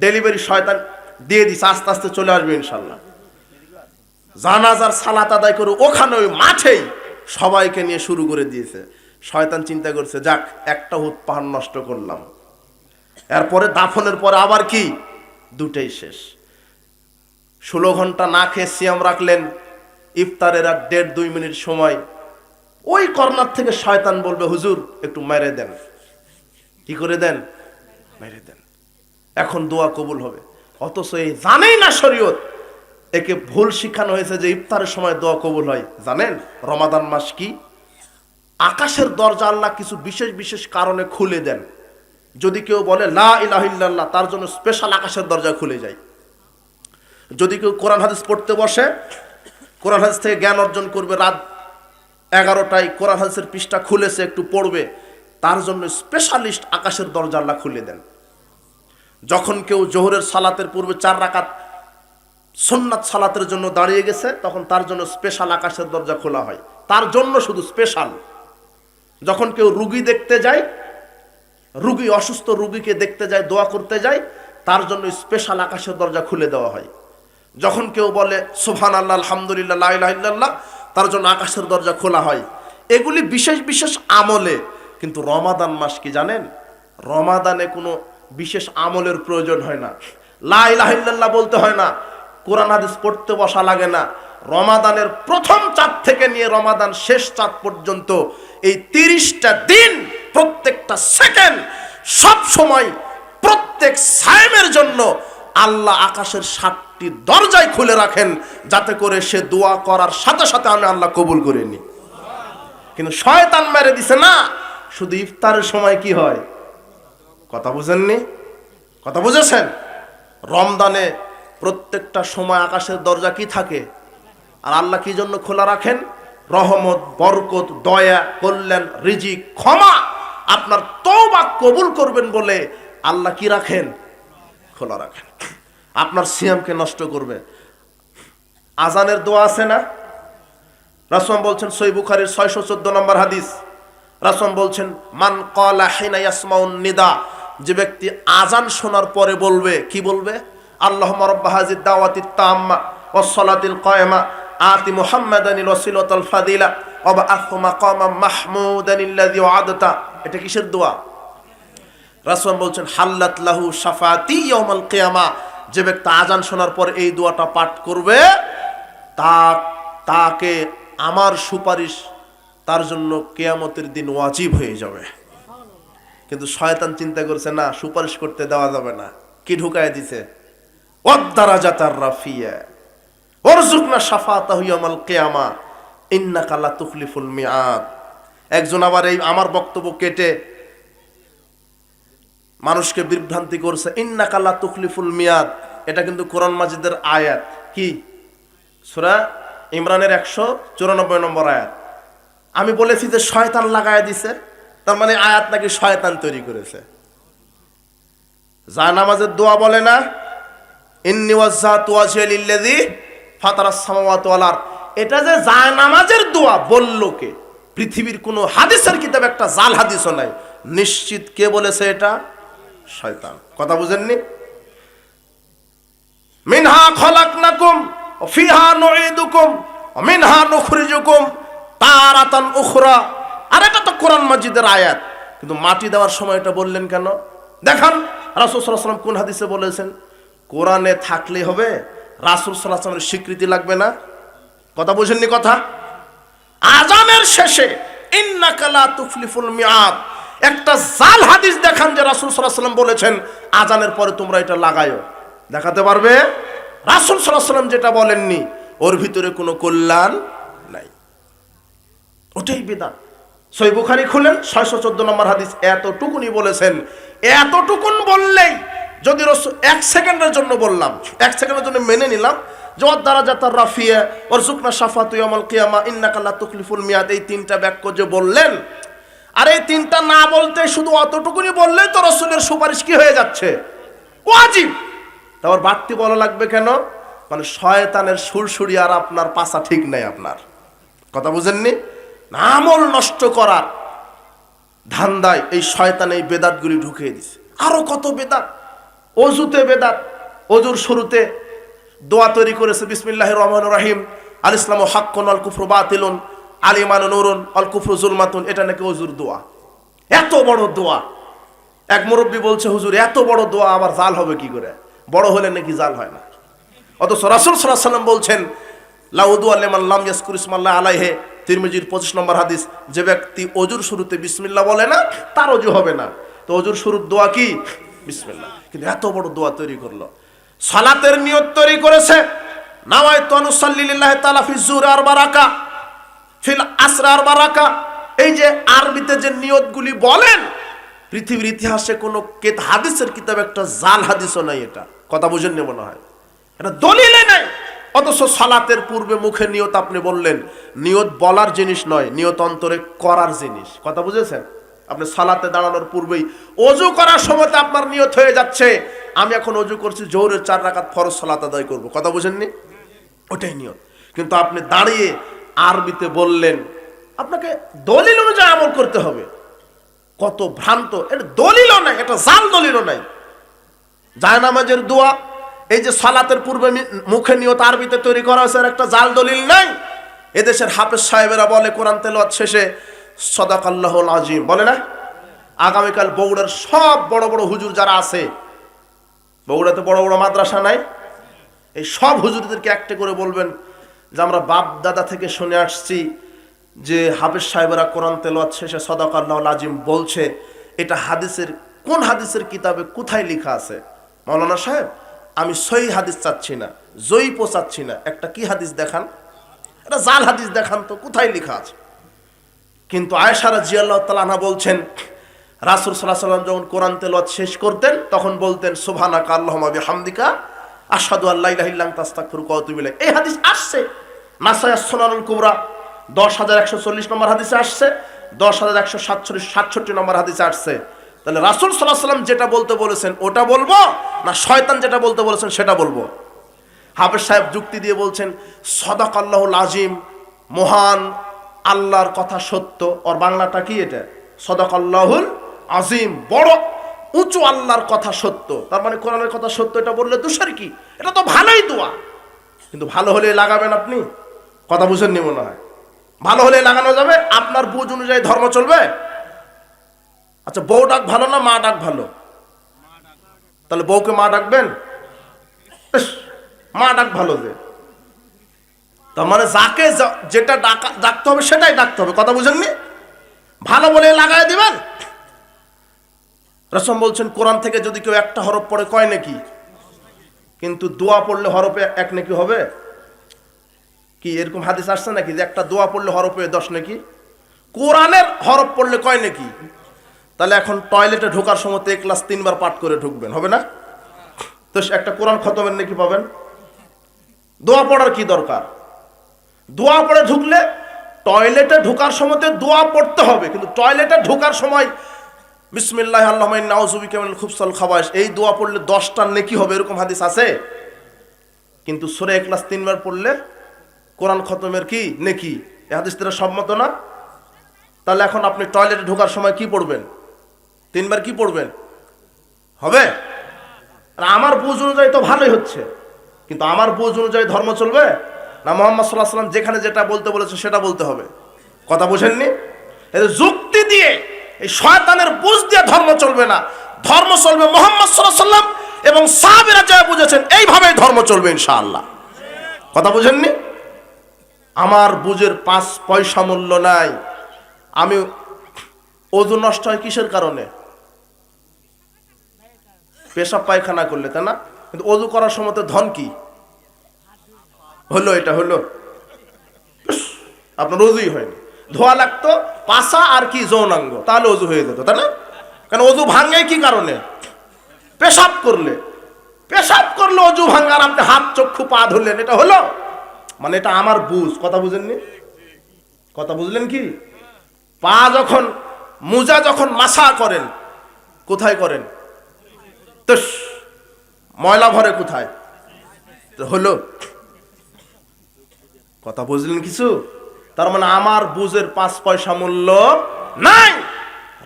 ডেলিভারি শয়তান দিয়ে দিছে, আস্তে আস্তে চলে আসবে ইনশাল্লাহ। জানাজার সালাত আদায় করে ওখানে ওই মাঠেই সবাইকে নিয়ে শুরু করে দিয়েছে। শয়তান চিন্তা করছে যাক একটা উহুদ পাহাড় নষ্ট করলাম, এরপরে দাফনের পরে আবার কি? দুটাই শেষ। 16 ঘন্টা না খেয়ে সিয়াম রাখলেন, ইফতারের আর 1.5-2 মিনিট সময়, ওই কর্নার থেকে শয়তান বলবে হুজুর একটু মেরে দেন। কি করে দেন? মেরে দেন, এখন দোয়া কবুল হবে। অথচ এই জানেই না শরীয়ত, একে ভুল শিখানো হয়েছে যে ইফতারের সময় দোয়া কবুল হয়। জানেন রমাদান মাস কি? আকাশের দরজা আল্লাহ কিছু বিশেষ বিশেষ কারণে খুলে দেন। যদি কেউ বলে লা ইলাহা ইল্লাল্লাহ, তার জন্য স্পেশাল আকাশের দরজা খুলে যায়। যদি কেউ কোরআন হাদিস পড়তে বসে, কোরআন হাদিস থেকে জ্ঞান অর্জন করবে, রাত 11টায় কোরআন হাদিসের পৃষ্ঠা খুলেছে একটু পড়বে, তার জন্য স্পেশালিস্ট আকাশের দরজা আল্লাহ খুলে দেন। যখন কেউ জোহরের সালাতের পূর্বে 4 রাকাত সুন্নাত সালাতের জন্য দাঁড়িয়ে গেছে, তখন তার জন্য স্পেশাল আকাশের দরজা খোলা হয়, তার জন্য শুধু স্পেশাল। যখন কেউ রুগী দেখতে যায়, রুগী অসুস্থ রুগীকে দেখতে যায়, দোয়া করতে যায়, তার জন্য স্পেশাল আকাশের দরজা খুলে দেওয়া হয়। যখন কেউ বলে সুবহানাল্লাহ আলহামদুলিল্লাহ লা ইলাহা ইল্লাল্লাহ, তার জন্য আকাশের দরজা খোলা হয়। এগুলি বিশেষ বিশেষ আমলে। কিন্তু রমাদান মাস কি জানেন? রমাদানে কোনো বিশেষ আমলের প্রয়োজন হয় না, লা ইলাহা ইল্লাল্লাহ বলতে হয় না, কোরআন হাদিস পড়তে বসা লাগে না। রমাদানের প্রথম চাঁদ থেকে নিয়ে রমাদান শেষ চাঁদ পর্যন্ত এই 30টা দিন, প্রত্যেকটা সেকেন্ড, সব সময়, প্রত্যেক সায়েমের জন্য আল্লাহ আকাশের 7টি দরজায় খুলে রাখেন, যাতে করে সে দোয়া করার সাথে সাথে আমি আল্লাহ কবুল করে নি। কিন্তু শয়তান মেরে দিছে না, শুধু ইফতারের সময় কি হয়? কথা বুঝেননি? কথা বুঝেছেন? রমজানে প্রত্যেকটা সময় আকাশের দরজা কি থাকে? আর আল্লাহ কি জন্য খোলা রাখেন? রহমত, বরকত, দয়া, কল্যাণ, রিজিক, ক্ষমা, আপনার তওবা কবুল করবেন বলে আল্লাহ কি রাখেন? খোলা রাখেন। আপনার সিয়ামকে নষ্ট করবে। আজানের দোয়া আছে না? রাসূল বলছেন, সহিহ বুখারীর 614 নম্বর হাদিস, রাসূল বলছেন মান ক্বালা হিনা ইয়াসমাউন নিদা, যে ব্যক্তি আজান শোনার পরে বলবে, কি বলবে? আল্লাহুম্মা রাব্বা হাযিদ দাওয়াতিত তাম্মা ওয়াস সালাতিল কায়মা আতি মুহাম্মাদানিল ওয়াসিলাতাল ফাদিলা ওয়া বা'আথহু মাকামান মাহমুদানিল্লাযী ওয়া'আদতা। এটা কিসের দোয়া? রাসূল বলছেন হাল্লাত লাহু শাফাতি ইয়াউমাল কিয়ামা, যে ব্যক্তি আজান শোনার পর এই দোয়াটা পাঠ করবে, তাকে আমার সুপারিশ তার জন্য কিয়ামতের দিন ওয়াজিব হয়ে যাবে। কিন্তু শয়তান চিন্তা করছে না, সুপারিশ করতে দেওয়া যাবে না। কি ঢুকায় দিছে? ওয়াদ-দারাজাতার রাফিয়া ওয়ারযুকনা শাফাতাহু ইয়াউমাল কিয়ামা ইন্নাকা লা তুখলিফুল মিআদ। একজন আবার এই আমার বক্তব্য কেটে মানুষকে বিভ্রান্তি করছে। ইন্নাকা লা তুখলিফুল মিয়াদ, এটা কিন্তু কোরআন মাজিদের আয়াত। কি? সূরা ইমরানের 194 নম্বর আয়াত। আমি বলেছি যে শয়তান লাগায় দিছে, তার মানে আয়াত নাকি শয়তান তৈরি করেছে। জানামাজের দোয়া বলে না, ইন্নী ওয়াজ্জাহতু ওয়াজহিয়া লিল্লাযী ফাতারাস সামাওয়াতি ওয়াল আরদ, এটা যে জায়নামাজের দোয়া বলল কে? পৃথিবীর কোনো হাদিসের কিতাবে একটা জাল হাদিসও নাই। নিশ্চিত কে বলেছে এটা? শয়তান। কথা বুঝেননি? মিনহা খলাকনাকুম ওয়া ফিহা নুঈদুকুম ওয়া মিনহা নুখরিজুকুম তারাতান উখরা। আর এটা তো কোরআন মাজিদের আয়াত, কিন্তু মাটি দেওয়ার সময় এটা বললেন কেন? দেখান রাসূল সাল্লাল্লাহু আলাইহি ওয়াসাল্লাম কোন হাদিসে বলেছেন? কোরআনে থাকলে হবে, রাসূল সাল্লাল্লাহু আলাইহি ওয়াসাল্লামের স্বীকৃতি লাগবে না? কথা বুঝেননি কথা? আযানের শেষে ইন্নাকা লা তুফলিফুল মিআদ, একটা জাল হাদিস দেখান যে রাসূল সাল্লাল্লাহু আলাইহি ওয়াসাল্লাম বলেছেন আযানের পরে তোমরা এটা লাগায়ো। দেখাতে পারবে? রাসূল সাল্লাল্লাহু আলাইহি ওয়াসাল্লাম যেটা বলেননি ওর ভিতরে কোনো কল্যাণ নাই, ওটাই বিদআত। সহিহ বুখারী খুলেন 614 নম্বর হাদিস, এতটুকুনি বলেছেন। এতটুকুন বললেই যদি রাসূল 1 সেকেন্ডের জন্য বললাম, 1 সেকেন্ডের জন্য মেনে নিলাম যে ওয়াদ দারাজাতার রাফিয়া ওয়ারযুকনা শাফাতু ইয়াউমাল কিয়ামা ইন্নাকা লা তুখলিফুল মিয়াদ, এই তিনটা বাক্য যে বললেন, আর এই তিনটা না বলতে শুধু অতটুকুনি বললেই তো রাসূলের সুপারিশ কি হয়ে যাচ্ছে? ওয়াজিব। তারপর বাড়তি বলা লাগবে কেন? মানে শয়তানের সুরসুরি আর আপনার পাছা ঠিক নাই আপনার। কথা বুঝেননি? আমল নষ্ট করার ধান্দায় এই শয়তান এই বেদাতগুলি ঢুকিয়ে দিছে। আরো কত বেদাত। অজুতে বেদাত, অজুর শুরুতে দোয়া তৈরি করেছে বিসমিল্লাহির রহমানির রহিম, আল ইসলামু হাক্কুন আল কুফরু বাতিলুন আল ঈমানু নূরুন আল কুফরু যুলমাতুন। এটা নাকি অজুর দোয়া। এত বড় দোয়া। এক মুরব্বী বলছে, হুজুর এত বড় দোয়া আবার জাল হবে কি করে? বড় হলে নাকি জাল হয় না। অথচ রাসূল সাল্লাল্লাহু আলাইহি ওয়াসাল্লাম বলছেন লা উযু লিমান লাম ইয়াজকুর ইসমাল্লাহ আলাইহি, তিরমিজির 25 নম্বর হাদিস, যে ব্যক্তি অজুর শুরুতে বিসমিল্লাহ বলে না তার অজু হবে না। তো অজুর শুরুর দোয়া কি? বিসমিল্লাহ। কিন্তু এত বড় দোয়া তৈরি করলো। সালাতের নিয়ত তৈরি করেছে, নাওয়াইতু আনুসাল্লি লিল্লাহি তাআলা ফি যুহরি আরবা রাকা ফিল আসর আরবা রাকা। এই যে আরবিতে যে নিয়তগুলি বলেন, পৃথিবীর ইতিহাসে কোনো হাদিসের কিতাবে একটা জাল হাদিসও নাই। এটা কথা বুঝেননি মনে হয়? এটা দলিলে নাই। অথচ সালাতের পূর্বে মুখে নিয়ত আপনি বললেন, নিয়ত বলার জিনিস নয়, নিয়ত অন্তরে করার জিনিস। কথা বুঝেছেন? আপনি সালাতে দাঁড়ানোর পূর্বেই ওযু করার সময় আপনার নিয়ত হয়ে যাচ্ছে আমি এখন ওযু করছি, জোহরের 4 রাকাত ফরজ সালাত আদায় করব। কথা বুঝেননি? ওটাই নিয়ত। কিন্তু আপনি দাঁড়িয়ে আরবিতে বললেন, আপনাকে দলিল অনুযায়ী আমল করতে হবে। কত ভ্রান্ত! এটা দলিলও নাই, এটা জাল দলিলও নাই। জায়নামাজের দোয়া, এই যে সালাতের পূর্বে মুখে নিয়ত আরবিতে তৈরি করা হয়েছে, একটা জাল দলিল নাই। এদেশের হাফেজ সাহেবেরা বলে কোরআন তেলাওয়াত শেষে সাদাকাল্লাহুল আযীম বলে না? আগামীকাল বগুড়ার সব বড় বড় হুজুর যারা আছে, বগুড়াতে বড় বড় মাদ্রাসা নাই, এই সব হুজুরদেরকে একটা করে বলবেন যে আমরা বাপ দাদা থেকে শুনে আসছি যে হাফেজ সাহেবেরা কোরআন তেলাওয়াত শেষে সাদাকাল্লাহুল আযীম বলছে, এটা হাদিসের কোন হাদিসের কিতাবে কোথায় লেখা আছে? মাওলানা সাহেব, আমি সহি হাদিস চাচ্ছি না, জয়ীফও চাচ্ছি না, একটা কি হাদিস দেখান, এটা জাল হাদিস দেখান তো, কোথায় লেখা আছে? কিন্তু আয়েশা রাদিয়াল্লাহু তাআলা আনহা বলছেন, রাসূল সাল্লাল্লাহু আলাইহি ওয়াসাল্লাম যখন কোরআন তেলাওয়াত শেষ করতেন তখন বলতেন সুবহানাকা আল্লাহুম্মা বিহামদিকা আশহাদু আল্লা ইলাহা ইল্লা আনতা আস্তাগফিরুকা ওয়া আতুবু ইলাইক। এই হাদিস আসছে নাসাঈ সুনানুল কুবরা 10140 নম্বর হাদিসে আসছে, 10167 নম্বর হাদিসে আসছে। তাহলে রাসূল সাল্লাল্লাহু আলাইহি ওয়াসাল্লাম যেটা বলতে বলেছেন ওটা বলবো, না শয়তান যেটা বলতে বলেছেন সেটা বলবো? হাফেজ সাহেব যুক্তি দিয়ে বলছেন সাদাকাল্লাহুল আযীম, মহান আল্লাহর কথা সত্য। ওর বাংলাটা কি এটা? সাদাকাল্লাহুল আযীম, বড় উঁচু আল্লাহর কথা সত্য। তার মানে কোরআনের কথা সত্য, এটা বললে দোষের কি? এটা তো ভালোই দোয়া। কিন্তু ভালো হলে লাগাবেন আপনি? কথা বুঝেননি মনে হয়? ভালো হলে লাগানো যাবে, আপনার বুঝ অনুযায়ী ধর্ম চলবে। আচ্ছা, বউ ডাক ভালো না মা ডাক ভালো? তাহলে বউকে মা ডাকবেন? মা ডাক ভালো। যে তার মানে যাকে যেটা ডাকতে হবে সেটাই ডাকতে হবে। কথা বুঝেননি? ভালো বলে লাগাই দিবেন। রাসূল বলছেন কোরআন থেকে যদি কেউ একটা হরফ পড়ে কয় নাকি, কিন্তু দোয়া পড়লে হরফে 1 নাকি হবে? কি এরকম হাদিস আসছে নাকি যে একটা দোয়া পড়লে হরফে 10 নাকি? কোরআনের হরফ পড়লে কয় নাকি? তাহলে এখন টয়লেটে ঢোকার সময় 1 ক্লাস 3 বার পাঠ করে ঢুকবেন, হবে না? তো একটা কোরআন খতমের নাকি পাবেন। দোয়া পড়ার কি দরকার? দোয়া পড়ে ঢুকলে টয়লেটে ঢোকার সময় দোয়া পড়তে হবে, কিন্তু টয়লেটে ঢোকার সময় বিসমিল্লাহ আল্লাহুম্মা ইন্না আউযু বিকা মিনাল খুবসাল খাবাইস এই দোয়া পড়লে 10টা নেকি হবে, এরকম হাদিস আছে? কিন্তু সূরা ইখলাস 3 বার পড়লে কোরআন খতমের কি নেকি, এই হাদিস দ্বারা সম্মত না? তাহলে এখন আপনি টয়লেটে ঢোকার সময় কি পড়বেন? 3 বার কি পড়বেন? হবে? আর আমার বুঝ অনুযায়ী তো ভালোই হচ্ছে, কিন্তু আমার বুঝ অনুযায়ী ধর্ম চলবে না? মুহাম্মদ সাল্লাল্লাহু আলাইহি ওয়াসাল্লাম যেখানে যেটা বলতে বলেছে সেটা বলতে হবে। কথা বোঝেননি? এই যুক্তি দিয়ে, এই শয়তানের বুঝ দিয়ে ধর্ম চলবে না। ধর্ম চলবে মুহাম্মদ সাল্লাল্লাহু আলাইহি ওয়াসাল্লাম এবং সাহাবীরা যা বুঝেছেন এইভাবেই ধর্ম চলবে ইনশাআল্লাহ। কথা বুঝেননি? আমার বুঝের 5 পয়সা মূল্য নাই। আমি ওযু নষ্ট হয় কিসের কারণে? পেশাব পায়খানা করলে, তাই না? কিন্তু ওযু করার সময় তো ধন কি হলো? এটা হলো আপনার ওযুই হয়নি। ধোয়া লাগতো পাছা আর কি যৌনাঙ্গ, তাহলে ওযু হয়ে যেত, তাই না? কারণ ওযু ভাঙে কি কারণে? পেশাব করলে। পেশাব করলে ওযু ভাঙার, আপনি হাত চক্ষু পা ধরলেন, এটা হলো? মানে এটা আমার বুঝ। কথা বুঝেননি? কথা বুঝলেন কি? পা যখন মুজা যখন মাসা করেন, কোথায় করেন? তো ময়লা ভরে কোথায়? তো হলো? কথা বুঝলেন কিছু? তার মানে আমার বুঝের 5 পয়সা মূল্য নাই।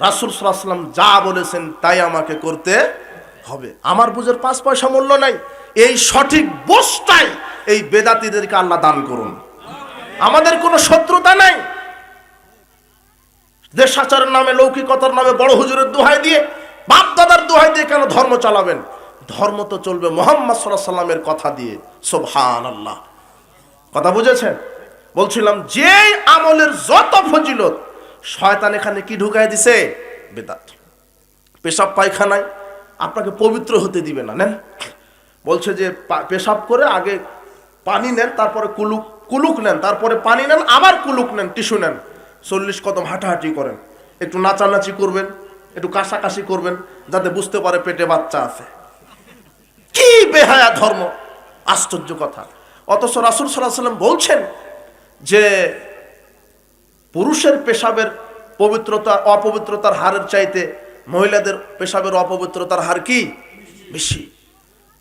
রাসূল সাল্লাল্লাহু আলাইহি ওয়াসাল্লাম যা বলেছেন তাই আমাকে করতে হবে। আমার বুঝের 5 পয়সা মূল্য নাই। এই সঠিক বুঝটাই এই বেদাতীদেরকে আল্লাহ দান করুন। আমাদের কোনো শত্রুতা নাই। দেশাচারের নামে, লৌকিকতার নামে, বড় হুজুরের দোহাই দিয়ে, বাপ দাদার দোহাই দিয়ে কেন ধর্ম চালাবেন? ধর্ম তো চলবে মুহাম্মদ সাল্লাল্লাহু আলাইহি ওয়াসাল্লামের কথা দিয়ে। সুবহানাল্লাহ। কথা বুঝেছেন? বলছিলাম যে আমলের যত ফজিলত, শয়তান এখানে কি ঢুকায় দিছে? বেদাত। পেশাব পায়খানায় আপনাকে পবিত্র হতে দিবে না। নেন, বলছে যে পেশাব করে আগে পানি নেন, তারপরে কুলুক নেন, তারপরে পানি নেন, আবার কুলুক নেন, টিস্যু নেন, 40 কদম হাঁটাহাঁটি করেন, একটু নাচানাচি করবেন, একটু কাশাকাশি করবেন, যাতে বুঝতে পারে পেটে বাচ্চা আছে। কি বেহায়া ধর্ম! আশ্চর্য কথা। অথচ রাসূল সাল্লাল্লাহু আলাইহি ওয়াসাল্লাম বলছেন যে পুরুষের পেশাবের পবিত্রতা অপবিত্রতার হারের চাইতে মহিলাদের পেশাবের অপবিত্রতার হার কি বেশি।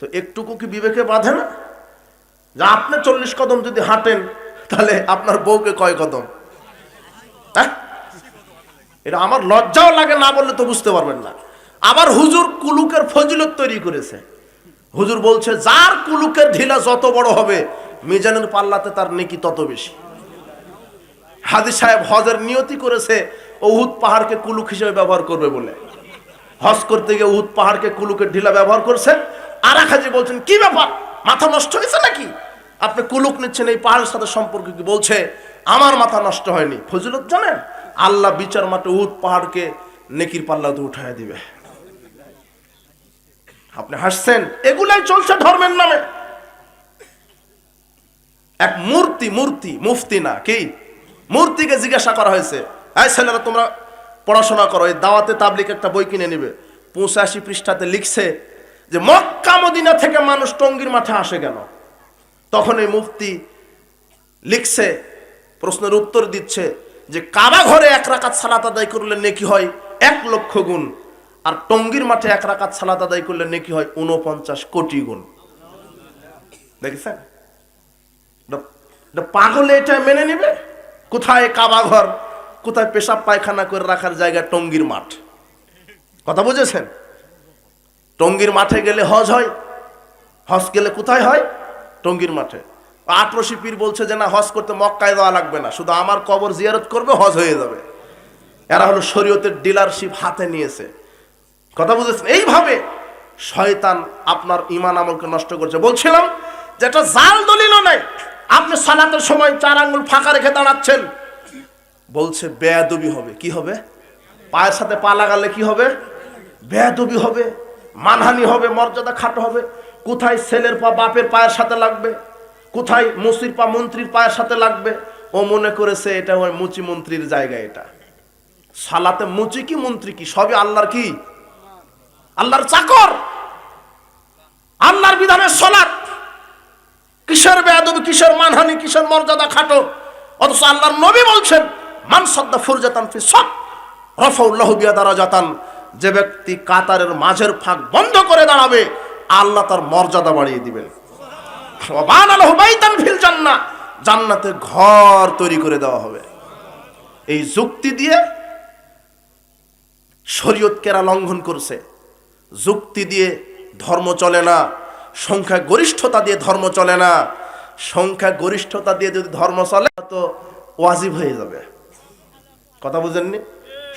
তো একটুকু কি বিবেকে বাঁধে না যে আপনি 40 কদম যদি হাঁটেন তাহলে আপনার বউকে কয় কদম? হ্যাঁ, এটা আমার লজ্জাও লাগে, না বললে তো বুঝতে পারবেন না। আবার হুজুর কুলুকের ফজিলত তৈরি করেছে। হুজুর বলছে যার কুলুকের ঢিলা যত বড় হবে, মিজানের পাল্লাতে তার নেকি তত বেশি। হাজী সাহেব হজের নিয়তি করেছে উহুদ পাহাড়কে কুলুক হিসেবে ব্যবহার করবে বলে। হজ করতে গিয়ে উহুদ পাহাড়কে কুলুকের ঢিলা ব্যবহার করছে। আর এক হাজী বলছেন কি ব্যাপার, মাথা নষ্ট হয়েছে নাকি? আপনি কুলুক নিচ্ছেন, এই পাহাড়ের সাথে সম্পর্ক কি? বলছে আমার মাথা নষ্ট হয়নি। ফজিলত জানেন? আল্লাহ বিচার মাঠে উহুদ পাহাড়কে নেকির পাল্লাতে উঠায় দিবে। আপনি হাসছেন, এগুলাই চলছে ধর্মের নামে। এক মুফতি না কি, মূর্তিকে জিজ্ঞাসা করা হয়েছে, এই ছেলেরা তোমরা পড়াশোনা করো, এই দাওয়াতে তাবলিগ একটা বই কিনে নিবে। 85 পৃষ্ঠাতে লিখছে যে মক্কা মদিনা থেকে মানুষ টঙ্গীর মাঠে আসে কেন? তখন এই মুফতি লিখছে, প্রশ্নের উত্তর দিচ্ছে যে কাবা ঘরে 1 রাকাত সালাত আদায় করলে নেকি হয় 1 লক্ষ গুণ, আর টঙ্গীর মাঠে 1 রাকাত সালাত আদায় করলে নেকি হয় 49 কোটি গুণ। দেখেছেন? পাগলে এটা মেনে নিবে? কোথায় কাবা ঘর, কোথায় পেশাব পায়খানা করে রাখার জায়গা টঙ্গীর মাঠ। কথা বুঝেছেন? টঙ্গীর মাঠে গেলে হজ হয়, হজ গেলে কোথায় হয়? টঙ্গীর মাঠে। আটরশি পীর বলছে যে না, হজ করতে মক্কায় যাওয়া লাগবে না, শুধু আমার কবর জিয়ারত করবে, হজ হয়ে যাবে। এরা হলো শরীয়তের ডিলারশিপ হাতে নিয়েছে। কথা বুঝেছেন? এইভাবে শয়তান আপনার ঈমান আমলকে নষ্ট করছে। বলছিলাম যেটা জাল দলিলও নাই, আপনি সালাতের সময় 4 আঙ্গুল ফাঁকা রেখে দাঁড়াচ্ছেন, বলছে বেয়াদবি হবে। কি হবে? পায়ের সাথে পা লাগালে কি হবে? বেয়াদবি হবে, মানহানি হবে, মর্যাদা খাটো হবে। কোথায় ছেলের পা বাপের পায়ের সাথে লাগবে, কোথায় মুসির পা মন্ত্রীর পায়ের সাথে লাগবে। ও মনে করেছে এটা হয় মুচি মন্ত্রীর জায়গা। এটা সালাতে মুচি কি মন্ত্রী কি, সবই আল্লাহর কি, আল্লাহর চাকর। আল্লাহর বিধানের সালাত, কিসের বেয়াদবি, কিসের মানহানি, কিসের মর্যাদা খাটো? অথচ আল্লাহর নবী বলছেন মান সাদ্দা ফুরজাতান ফি সাফ রাফাউল্লাহু বিয়া দারাজাতান, যে ব্যক্তি কাতারের মাঝের ফাঁক বন্ধ করে দাঁড়াবে, আল্লাহ তার মর্যাদা বাড়িয়ে দিবেন। ওয়া বানা লাহু বাইতান ফিল জান্নাহ, জান্নাতে ঘর তৈরি করে দেওয়া হবে। এই যুক্তি দিয়ে শরীয়তকে এরা লঙ্ঘন করছে। যুক্তি দিয়ে ধর্ম চলে না, সংখ্যা গরিষ্ঠতা দিয়ে ধর্ম চলে না। সংখ্যা গরিষ্ঠতা দিয়ে যদি ধর্ম চলে তো ওয়াজিব হয়ে যাবে। কথা বুঝেননি?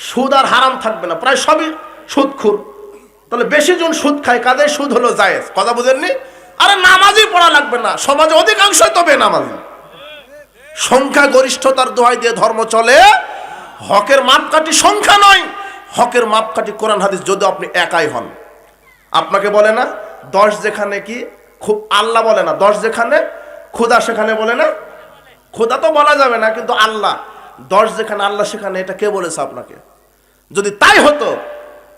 সুদ আর হারাম থাকবে না, প্রায় সবই সুদখোর। তাহলে বেশি জন সুদ খায়, কাদের সুদ হলো জায়েজ। কথা বুঝেননি? আরে নামাজই পড়া লাগবে না, সমাজে অধিকাংশই তবে নামাজি। সংখ্যা গরিষ্ঠতার দোহাই দিয়ে ধর্ম চলে। হকের মাপকাঠি সংখ্যা নয়, হকের মাপকাঠি কোরআন হাদিস। যদি আপনি একাই হন, আপনাকে বলে না 10 যেখানে কি খুব আল্লাহ বলে না, 10 যেখানে খোদা সেখানে বলে না। খোদা তো বলা যাবে না, কিন্তু আল্লাহ 10 যেখানে আল্লাহ সেখানে, এটা কে বলেছে আপনাকে? যদি তাই হতো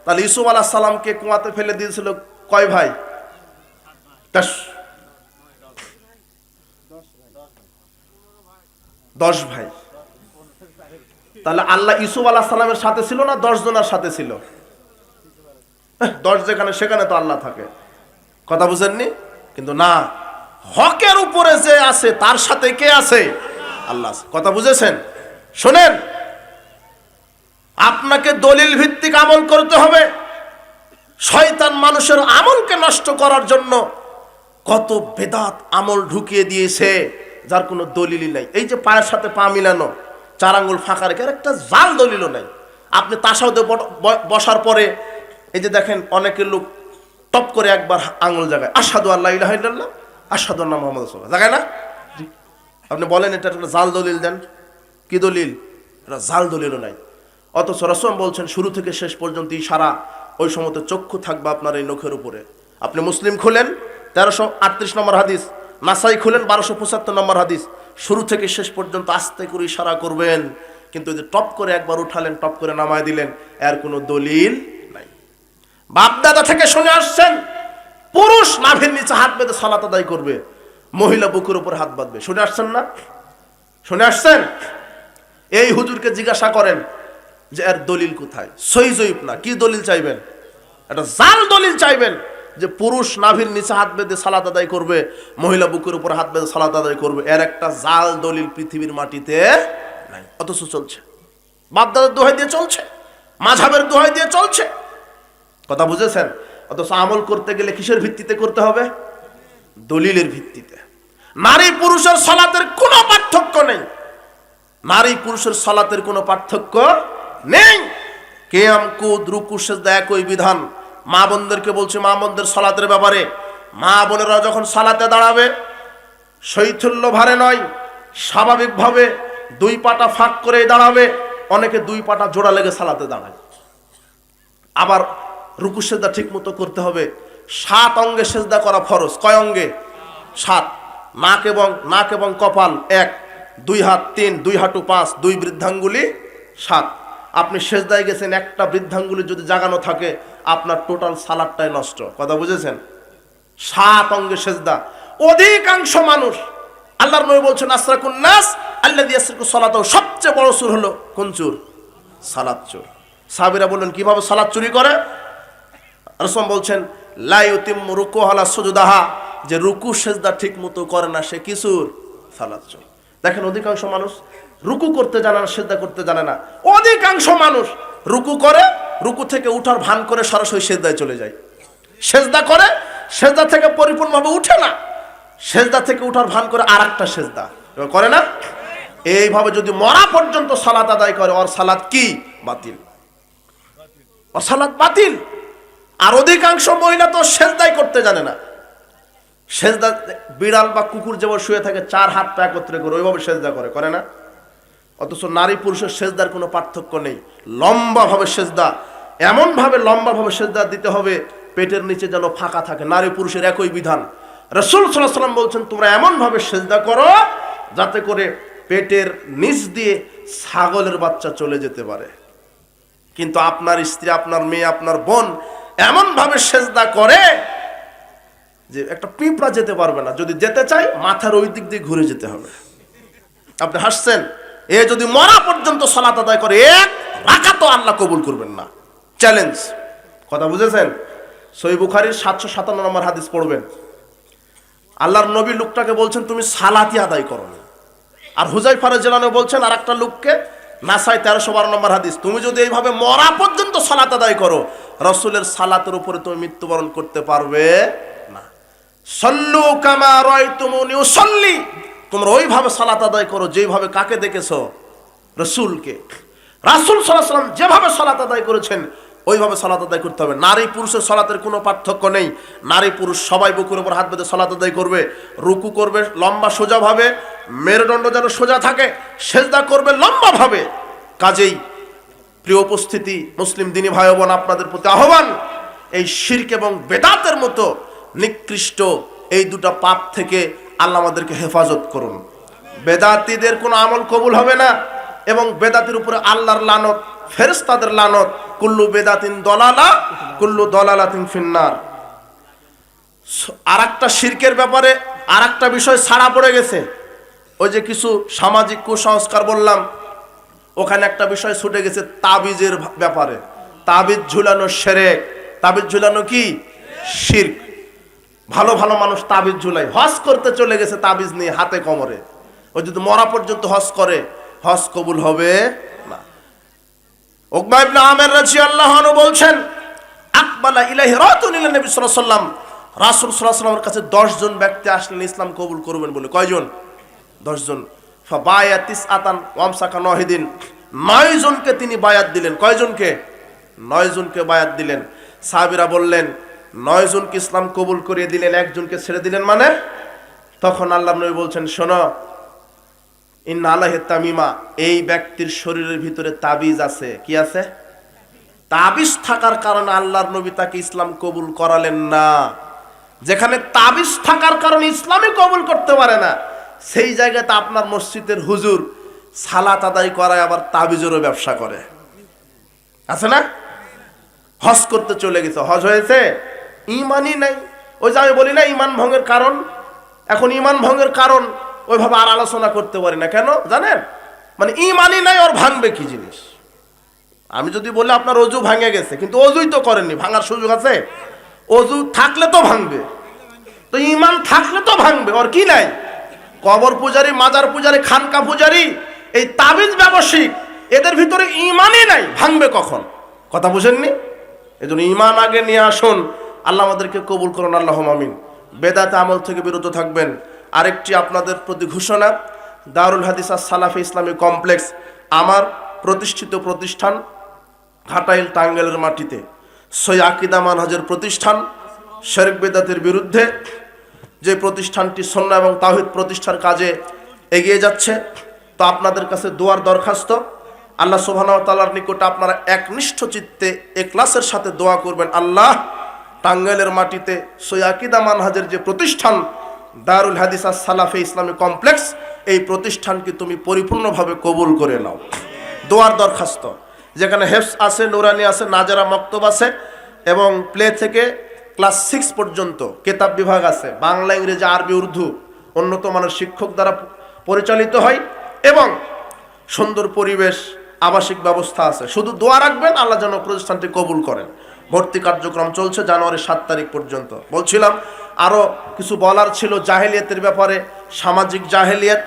তাহলে ইউসুফ আলাইহিস সালামকে কুয়াতে ফেলে দিয়েছিল কয় ভাই? 10 ভাই। তাহলে আল্লাহ ইউসুফ আলাইহিস সালামের সাথে ছিল না 10 জনের সাথে ছিল? 10 যেখানে সেখানে তো আল্লাহ থাকে। কথা বুঝেননি? কিন্তু না, হকের উপরে যে আছে তার সাথে কে আছে? আল্লাহ। কথা বুঝেছেন? শোনেন, আপনাকে দলিল ভিত্তিক আমল করতে হবে। শয়তান মানুষের আমলকে নষ্ট করার জন্য কত বেদাত আমল ঢুকিয়ে দিয়েছে যার কোনো দলিলই নাই। এই যে পায়ের সাথে পা মিলানো, 4 আঙ্গুল ফাঁকা রেখে, একটা জাল দলিলও নাই। আপনি তাসাউদে বসার পরে এই যে দেখেন অনেকের লোক টপ করে একবার আঙ্গুল জায়গায় আশহাদু আল্লা ইলাহা ইল্লাল্লাহ আশহাদু আন্না মুহাম্মাদুর রাসূলুল্লাহ জায়গায় না। আপনি বলেন এটা একটা জাল দলিল দেন, কি দলিল? এটা জাল দলিলও নাই। অথচ রাসূল বলছেন শুরু থেকে শেষ পর্যন্ত ইশারা, ওই সময়তে চক্ষু থাকবে আপনার এই নখের উপরে। আপনি মুসলিম খুলেন 1338 নম্বর হাদিস, নাসাই খুলেন 1275 নম্বর হাদিস, শুরু থেকে শেষ পর্যন্ত আস্তে করে ইশারা করবেন। কিন্তু যে টপ করে একবার উঠালেন, টপ করে নামায় দিলেন, এর কোনো দলিল নাই। বাপদাদা থেকে শুনে আসছেন পুরুষ নাভির নিচে হাত বেঁধে সালাত আদায় করবে, মহিলা বুকের উপর হাত বাঁধবে। শুনে আসছেন না? শুনে আসছেন? এই হুজুরকে জিজ্ঞাসা করেন যে এর দলিল কোথায়? সহি জয়ীফ না, কি দলিল চাইবেন? একটা জাল দলিল চাইবেন যে পুরুষ নাভির নিচে হাত বেঁধে সালাত আদায় করবে, মহিলা বুকের উপর হাত বেঁধে সালাত আদায় করবে। এর একটা জাল দলিল পৃথিবীর মাটিতে নাই। অথচ চলছে, বাপদাদার দোহাই দিয়ে চলছে, মাযহাবের দোহাই দিয়ে চলছে। কথা বুঝেছেন? অথচ আমল করতে গেলে কিসের ভিত্তিতে করতে হবে? দলিলের ভিত্তিতে। নারী পুরুষের সালাতের কোনো পার্থক্য নেই, নারী পুরুষের সালাতের কোনো পার্থক্য নেই। কিয়াম কুদ রুকু সিজদা একই বিধান। মা বোনদেরকে বলছে, মা বোনদের সালাতের ব্যাপারে, মা বোনেরা যখন সালাতে দাঁড়াবে শৈথল্য ভারে নয়, স্বাভাবিকভাবে 2 পাটা ফাঁক করে দাঁড়াবে। অনেকে 2 পাটা জোড়া লেগে সালাতে দাঁড়ায়। আবার রুকু সিজদা ঠিক মতো করতে হবে। 7 অঙ্গে সিজদা করা ফরজ। কয় অঙ্গে? 7। নাক এবং কপাল 1, 2 হাত 3, 2 হাঁটু 5, 2 বৃদ্ধাঙ্গুলি 7। আপনি সিজদায় গেছেন, একটা বৃদ্ধাঙ্গুলি যদি জাগানো থাকে আপনার টোটাল সালাতটাই নষ্ট। কথা বুঝেছেন? 7 অঙ্গে সিজদা। অধিকাংশ মানুষ, আল্লাহর নবী বলছেন আসরাকুন নাস আল্লাযী ইয়াসরিকু সালাতাহু, সবচেয়ে বড় চোর হলো কোন চোর? সালাত চোর। সাহাবীরা বললেন কিভাবে সালাত চুরি করে? রাসূল বলছেন লা ইউতিম্মু রুকুহা ওয়া সুজুদাহা, যে রুকু সিজদা ঠিক মতো করে না সে কি চোর? সালাত চোর। দেখেন অধিকাংশ মানুষ রুকু করতে জানে না, সিজদা করতে জানে না। অধিকাংশ মানুষ রুকু করে, রুকু থেকে উঠার ভান করে সরাসরি সিজদায় চলে যায়। সিজদা করে, সিজদা থেকে পরিপূর্ণভাবে উঠে না, সিজদা থেকে উঠার ভান করে আরেকটা সিজদা করে না। এইভাবে যদি মরা পর্যন্ত সালাত আদায় করে, ওর সালাত কি? বাতিল। ওর সালাত বাতিল। আর অধিকাংশ মহিলা তো সিজদাই করতে জানে না। সিজদা বিড়াল বা কুকুর যেমন শুয়ে থাকে 4 হাত পা একত্রে করে, ওইভাবে সিজদা করে না। অথচ নারী পুরুষের সিজদার কোনো পার্থক্য নেই। লম্বাভাবে সিজদা, এমনভাবে লম্বাভাবে সিজদা দিতে হবে পেটের নিচে যেন ফাঁকা থাকে। নারী পুরুষের একই বিধান। রাসূল সাল্লাল্লাহু আলাইহি ওয়াসাল্লাম বলছেন তোমরা এমনভাবে সিজদা করো যাতে করে পেটের নিচ দিয়ে ছাগলের বাচ্চা চলে যেতে পারে। কিন্তু আপনার স্ত্রী, আপনার মেয়ে, আপনার বোন এমনভাবে সিজদা করে যে একটা পিঁপড়া যেতে পারবে না। যদি যেতে চাই মাথার ওই দিক দিয়ে ঘুরে যেতে হবে। আপনি হাসছেন? এ যদি মরা পর্যন্ত সালাত আদায় করে 1 রাকাতও আল্লাহ কবুল করবেন না। চ্যালেঞ্জ। কথা বুঝেছেন? সহিহ বুখারীর 757 নম্বর হাদিস পড়বেন। আল্লাহর নবী লোকটাকে বলছেন তুমি সালাতই আদায় করো না। আর হুযায়ফা রাদিয়াল্লাহু আনহু বলছেন আর একটা লোককে, নাসাই 1312 নম্বর হাদিস, তুমি যদি এইভাবে মরা পর্যন্ত সালাত আদায় করো, রাসূলের সালাতের উপরে তুমি মৃত্যুবরণ করতে পারবে না। সল্লু কামা রাআইতুমুনি উসাল্লি, তোমরা ওইভাবে সালাত আদায় করো যেভাবে কাকে দেখেছো? রাসূলকে। রাসূল সাল্লাল্লাহু আলাইহি ওয়াসাল্লাম যেভাবে সালাত আদায় করেছেন ওইভাবে সালাত আদায় করতে হবে। নারী পুরুষের সালাতের কোনো পার্থক্য নেই। নারী পুরুষ সবাই বুকের উপর হাত বেঁধে সালাত আদায় করবে, রুকু করবে লম্বা সোজাভাবে, মেরুদণ্ড যেন সোজা থাকে, সেজদা করবে লম্বাভাবে। কাজেই প্রিয় উপস্থিতি, মুসলিম দিনী ভাই বোন, আপনাদের প্রতি আহ্বান, এই শিরক এবং বেদাতের মতো নিকৃষ্ট এই দুটো পাপ থেকে আল্লাহ আমাদেরকে হেফাজত করুন। বেদাতীদের কোনো আমল কবুল হবে না এবং বেদাতির উপরে আল্লাহর লানত, ফেরেশতাদের লানত। কুল্লু বেদাতিন দলালা, কুল্লু দলালাতিন ফিন্নার। আর একটা শিরকের ব্যাপারে আর একটা বিষয় ছাড়া পড়ে গেছে। ওই যে কিছু সামাজিক কুসংস্কার বললাম, ওখানে একটা বিষয় ছুটে গেছে তাবিজের ব্যাপারে। তাবিজ ঝুলানো শিরক। তাবিজ ঝুলানো কি? শিরক। ভালো ভালো মানুষ তাবিজ ঝুলায়, হজ করতে চলে গেছে তাবিজ নিয়ে হাতে কোমরে। ও যদি মরা পর্যন্ত হজ করে, হজ কবুল হবে না। উকবা ইবনে আমির রাদিয়াল্লাহু আনহু বলছেন, আকবালা ইলাইহি রাতুন ইলা নবী সাল্লাল্লাহু আলাইহি ওয়াসাল্লাম, রাসূল সাল্লাল্লাহু আলাইহি ওয়াসাল্লামের কাছে 10 জন ব্যক্তি আসলেন ইসলাম কবুল করবেন বলে। কয়জন? 10 জন। ফাবায়া তিসআতান ওয়ামসাকা নাহিদিন, 9 জনকে তিনি বায়াত দিলেন। কয়জনকে? 9 জনকে বায়াত দিলেন। সাহাবীরা বললেন, 9 জনকে ইসলাম কবুল করিয়ে দিলেন, একজনকে ছেড়ে দিলেন মানে? তখন আল্লাহর নবী বলছেন, শোনো, ইন্না আলাইহি তামিমা, এই ব্যক্তির শরীরের ভিতরে তাবিজ আছে। কি আছে? তাবিজ থাকার কারণে আল্লাহর নবী তাকে ইসলাম কবুল করালেন না। যেখানে তাবিজ থাকার কারণে ইসলামই কবুল করতে পারে না, সেই জায়গাতে আপনার মসজিদের হুজুর সালাত আদায় করায় আবার তাবিজেরও ব্যবসা করে, আছে না? হজ করতে চলে গেছে, হজ হয়েছে, ইমানই নাই। ওই যে আমি বলি না ইমান ভঙ্গের কারণ, এখন ইমান ভঙ্গের কারণ ওইভাবে আর আলোচনা করতে পারি না। কেন জানেন? মানে ইমানই নাই, ওর ভাঙবে কি জিনিস? আমি যদি বলি আপনার অজু ভাঙে গেছে, কিন্তু অজুই তো করেননি, ভাঙার সুযোগ আছে? অজু থাকলে তো ভাঙবে, তো ইমান থাকলে তো ভাঙবে। ওর কি নাই? কবর পূজারী, মাজার পূজারী, খানকা পূজারী, এই তাবিজ ব্যবসায়িক, এদের ভিতরে ইমানই নাই, ভাঙবে কখন? কথা বুঝেননি? এই জন্য ইমান আগে নিয়ে আসুন। আল্লাহ আমাদেরকে কবুল করুন, আল্লাহুম্মা আমিন। বেদাতে আমল থেকে বিরত থাকবেন। আরেকটি আপনাদের প্রতি ঘোষণা, দারুল হাদিস আস-সালাফি ইসলামী কমপ্লেক্স আমার প্রতিষ্ঠিত প্রতিষ্ঠান, ঘাটাইল টাঙ্গাইলের মাটিতে, সই আকীদা মানহাজের প্রতিষ্ঠান, শিরক বেদাতের বিরুদ্ধে যে প্রতিষ্ঠানটি সুন্নাহ এবং তাওহীদ প্রতিষ্ঠার কাজে এগিয়ে যাচ্ছে। তো আপনাদের কাছে দোয়ার দরখাস্ত, আল্লাহ সুবহানাহু ওয়া তাআলার নিকট আপনারা একনিষ্ঠ চিত্তে ইখলাসের সাথে দোয়া করবেন, আল্লাহ টাঙ্গাইলের মাটিতে সই আকীদা মানহাজের যে প্রতিষ্ঠান দারুল হাদিস আস-সালাফি ইসলামী কমপ্লেক্স, এই প্রতিষ্ঠানকে তুমি পরিপূর্ণভাবে কবুল করে নাও। দোয়ার দরখাস্ত, যেখানে হেফজ আছে, নুরানি আছে, নাজারা মক্তব আছে এবং প্লে থেকে ক্লাস 6 পর্যন্ত কিতাব বিভাগ আছে, বাংলা, ইংরেজি, আরবি, উর্দু উন্নত মানের শিক্ষক দ্বারা পরিচালিত হয় এবং সুন্দর পরিবেশ, আবাসিক ব্যবস্থা আছে। শুধু দোয়া রাখবেন আল্লাহ যেন প্রতিষ্ঠানটি কবুল করেন। ভর্তি কার্যক্রম চলছে জানুয়ারি 7 তারিখ পর্যন্ত। বলছিলাম আরও কিছু বলার ছিল জাহেলিয়াতের ব্যাপারে, সামাজিক জাহেলিয়াত।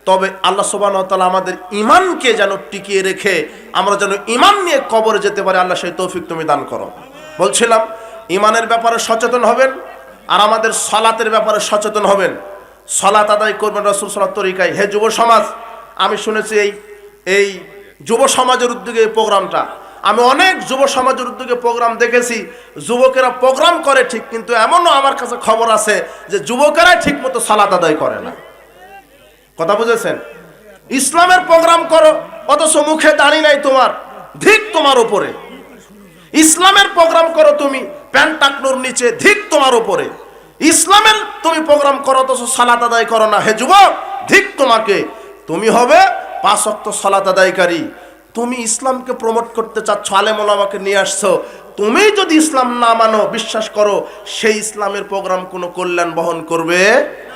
তবে আল্লাহ সুবহানাহু ওয়া তাআলা আমাদের ঈমানকে যেন টিকিয়ে রেখে আমরা যেন ঈমান নিয়ে কবরে যেতে পারি, আল্লাহ সেই তৌফিক তুমি দান করো। বলছিলাম ঈমানের ব্যাপারে সচেতন হবেন আর আমাদের সালাতের ব্যাপারে সচেতন হবেন। সালাত আদায় করবেন রাসূল সাল্লাল্লাহু আলাইহি তরিকায়। হে যুব সমাজ, আমি শুনেছি এই যুব সমাজের উদ্যোগে এই প্রোগ্রামটা, আমি অনেক যুব সমাজের উদ্যোগে প্রোগ্রাম দেখেছি। যুবকেরা প্রোগ্রাম করে ঠিক, কিন্তু এমনও আমার কাছে খবর আছে যে যুবকেরাই ঠিক মতো সালাত আদায় করে না। কথা বুঝেছেন? ইসলামের প্রোগ্রাম করো অথচ মুখে দাড়ি নাই তোমার, ধিক তোমার উপরে। ইসলামের প্রোগ্রাম করো তুমি প্যান্ট টাকনোর নিচে, ধিক তোমার উপরে। ইসলামের তুমি প্রোগ্রাম করো অথচ সালাত আদায় করো না, হে যুবক ধিক তোমাকে। তুমি হবে 5 ওয়াক্ত সালাত আদায়কারী। তুমি ইসলামকে প্রমোট করতে চাচ্ছ, আলেম ওলামাকে নিয়ে আসছো, তুমি যদি ইসলাম না মানো, বিশ্বাস করো সেই ইসলামের প্রোগ্রাম কোনো কল্যাণ বহন করবে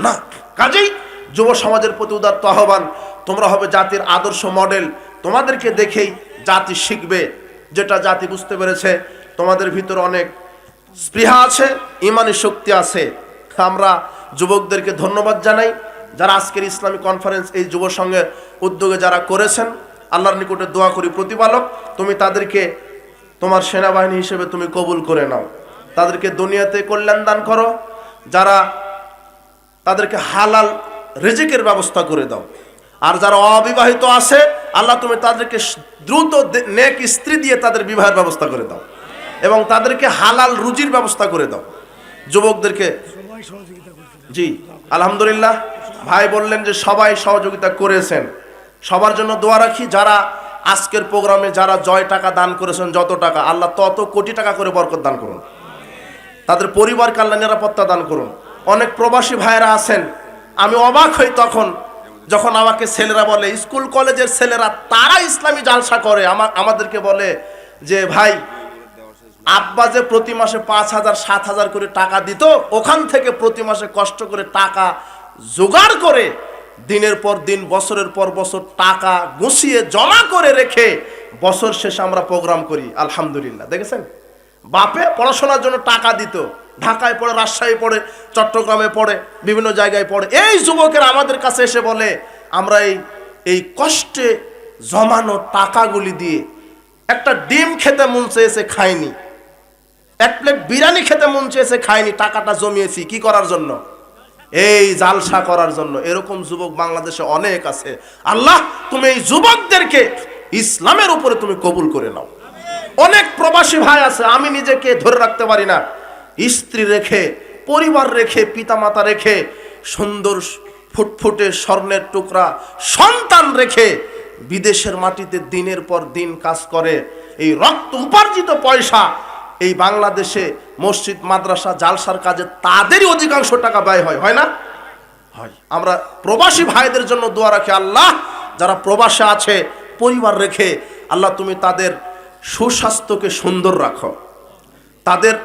না। কাজেই যুব সমাজের প্রতি উদাত্ত আহ্বান, তোমরা হবে জাতির আদর্শ মডেল। তোমাদেরকে দেখেই জাতি শিখবে। যেটা জাতি বুঝতে পেরেছে তোমাদের ভিতরে অনেক স্পৃহা আছে, ইমানি শক্তি আছে। আমরা যুবকদেরকে ধন্যবাদ জানাই যারা আজকের ইসলামী কনফারেন্স এই যুব সংঘের উদ্যোগে যারা করেছেন। আল্লাহর নিকটে দোয়া করি, প্রতিপালক তুমি তাদেরকে তোমার সেনাবাহিনী হিসেবে তুমি কবুল করে নাও, তাদেরকে দুনিয়াতে কল্যাণ দান করো, যারা তাদেরকে হালাল রিজিকের ব্যবস্থা করে দাও। আর যারা অবিবাহিত আছে আল্লাহ তুমি তাদেরকে দ্রুত নেক স্ত্রী দিয়ে তাদের বিবাহের ব্যবস্থা করে দাও এবং তাদেরকে হালাল রুজির ব্যবস্থা করে দাও। যুবকদেরকে জি আলহামদুলিল্লাহ, ভাই বললেন যে সবাই সহযোগিতা করেছেন, সবার জন্য দোয়া রাখি। যারা আজকের প্রোগ্রামে যারা জয় টাকা দান করেছেন, যত টাকা আল্লাহ তত কোটি টাকা করে বরকত দান করুন, তাদের পরিবারকে আল্লাহ নিরাপত্তা দান করুন। অনেক প্রবাসী ভাইয়েরা আছেন, আমি অবাক হই তখন যখন আমাকে ছেলেরা বলে, স্কুল কলেজের ছেলেরা তারা ইসলামী জালসা করে, আমাদেরকে বলে যে ভাই আব্বা যে প্রতি মাসে 5,000 7,000 করে টাকা দিত, ওখান থেকে প্রতি মাসে কষ্ট করে টাকা জোগাড় করে দিনের পর দিন বছরের পর বছর টাকা গুছিয়ে জমা করে রেখে বছর শেষে আমরা প্রোগ্রাম করি। আলহামদুলিল্লাহ, দেখেছেন বাপে পড়াশোনার জন্য টাকা দিত, ঢাকায় পড়ে, রাজশাহী পড়ে, চট্টগ্রামে পড়ে, বিভিন্ন জায়গায় পড়ে। এই যুবকেরা আমাদের কাছে এসে বলে আমরা এই কষ্টে জমানো টাকাগুলি দিয়ে একটা ডিম খেতে মন চেয়েছে খাইনি, এক প্লেট বিরিয়ানি খেতে মন চেয়েছে খাইনি, টাকাটা জমিয়েছি কি করার জন্য? এই জালসা করার জন্য। এরকম যুবক বাংলাদেশে অনেক আছে। আল্লাহ তুমি এই যুবকদেরকে ইসলামের উপরে তুমি কবুল করে নাও। অনেক প্রবাসী ভাই আছে, আমি নিজেকে ধরে রাখতে পারি না, স্ত্রী রেখে, পরিবার রেখে, পিতামাতা রেখে, সুন্দর ফুটফুটে স্বর্ণের টুকরা সন্তান রেখে বিদেশের মাটিতে দিনের পর দিন কাজ করে। এই রক্ত উপার্জিত পয়সা এই বাংলাদেশে মসজিদ মাদ্রাসা জালসার কাজে তাদেরই অধিকাংশ টাকা ব্যয় হয়, হয় না? হয়। আমরা প্রবাসী ভাইদের জন্য দোয়া রাখি, আল্লাহ যারা প্রবাসে আছে পরিবার রেখে, আল্লাহ তুমি তাদের সুস্বাস্থ্যকে সুন্দর রাখো, তাদের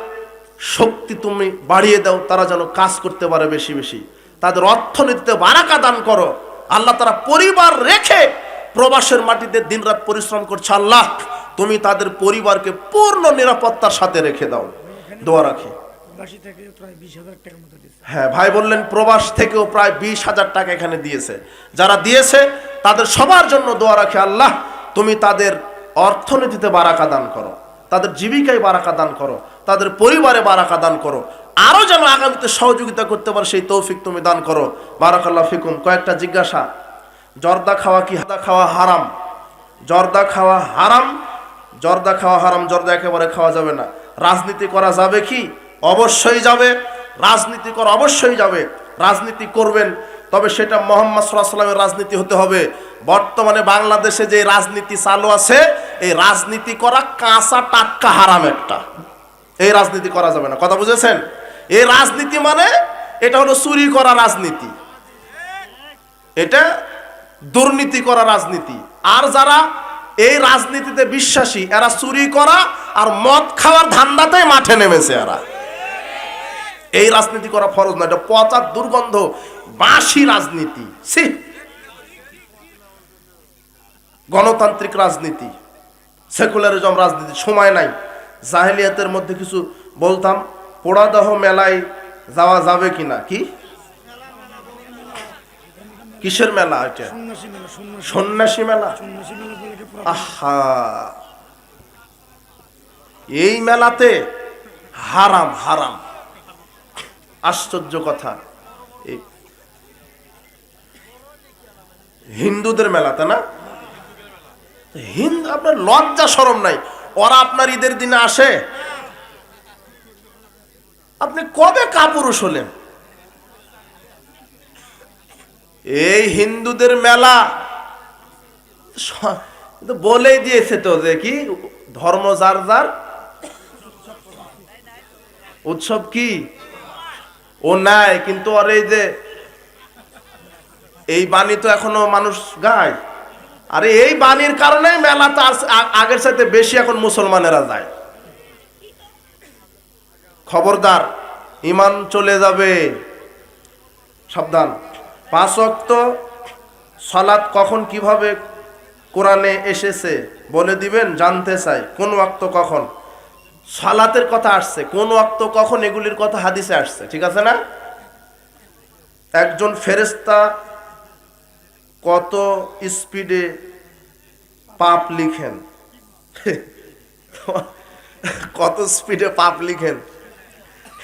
শক্তি তুমি বাড়িয়ে দাও, তারা যেন কাজ করতে পারে বেশি বেশি, তাদের অর্থনীতিতে বারাকা দান করো। আল্লাহ তারা পরিবার রেখে প্রবাসের মাটিতে দিনরাত পরিশ্রম করছে, আল্লাহ তুমি তাদের পরিবারকে পূর্ণ নিরাপত্তার সাথে রেখে দাও, দোয়া রাখি। হ্যাঁ, ভাই বললেন প্রবাস থেকেও প্রায় 20,000 টাকা এখানে দিয়েছে। যারা দিয়েছে তাদের সবার জন্য দোয়া রাখি, আল্লাহ তুমি তাদের অর্থনীতিতে বারাকা দান করো, তাদের জীবিকায় বারাকা দান করো, তাদের পরিবারে বারাকা দান করো, আরো যেন আগামীতে সহযোগিতা করতে পারে সেই তৌফিক তুমি দান করো। বারাকাল্লাহু ফিকুম। কয়েকটা জিজ্ঞাসা, জর্দা খাওয়া কি খাওয়া হারাম? জর্দা খাওয়া হারাম, জর্দা খাওয়া হারাম, জর্দা একেবারে খাওয়া যাবে না। রাজনীতি করা যাবে কি? অবশ্যই যাবে। রাজনীতি করা অবশ্যই যাবে, রাজনীতি করবেন, তবে সেটা মুহাম্মদ সাল্লাল্লাহু আলাইহি ওয়াসাল্লামের রাজনীতি হতে হবে। বর্তমানে বাংলাদেশে যে রাজনীতি চালু আছে, এই রাজনীতি করা কাঁচা টাটকা হারাম একটা। এই রাজনীতি করা যাবে না, কথা বুঝেছেন? এই রাজনীতি মানে এটা হলো চুরি করা রাজনীতি, এটা দুর্নীতি করা রাজনীতি। আর যারা এই রাজনীতিতে বিশ্বাসী, এরা চুরি করা আর মদ খাওয়ার ধান্দাতেই মাঠে নেমেছে। এরা এই রাজনীতি করা ফরজ না, এটা পচা দুর্গন্ধ বাসি রাজনীতি। গণতান্ত্রিক রাজনীতি, সেকুলারিজম রাজনীতি সময় নাই। জাহেলিয়াতের মধ্যে কিছু বলতাম, পোড়াদহ মেলায় যাওয়া যাবে কিনা? কি কিসের মেলা এটা? সন্ন্যাসী মেলা। আহা, এই মেলাতে হারাম হারাম। আশ্চর্য কথা, এই হিন্দুদের মেলাতে না, হিন্দু আপনার লজ্জা শরম নাই? ওরা আপনার ঈদের দিনে আসে, আপনি কবে কাপুরুষ হলেন? এই হিন্দুদের মেলা বলেই দিয়েছে তো যে কি ধর্ম যার যার, উৎসব কি ও নাই। কিন্তু আর এই যে এই বাণী তো এখনো মানুষ গায়, আরে এই বাণীর কারণে মেলাতে আগের সাথে বেশি এখন মুসলমানেরা যায়। খবরদার, ঈমান চলে যাবে, সাবধান। 5 ওয়াক্ত সালাত কখন কিভাবে কোরআনে এসেছে বলে দিবেন, জানতে চাই। কোন ওয়াক্ত কখন সালাতের কথা আসছে, কোন ওয়াক্ত কখন, এগুলির কথা হাদিসে আসছে, ঠিক আছে না? একজন ফেরেশতা কত স্পিডে পাপ লিখেন? কত স্পিডে পাপ লিখেন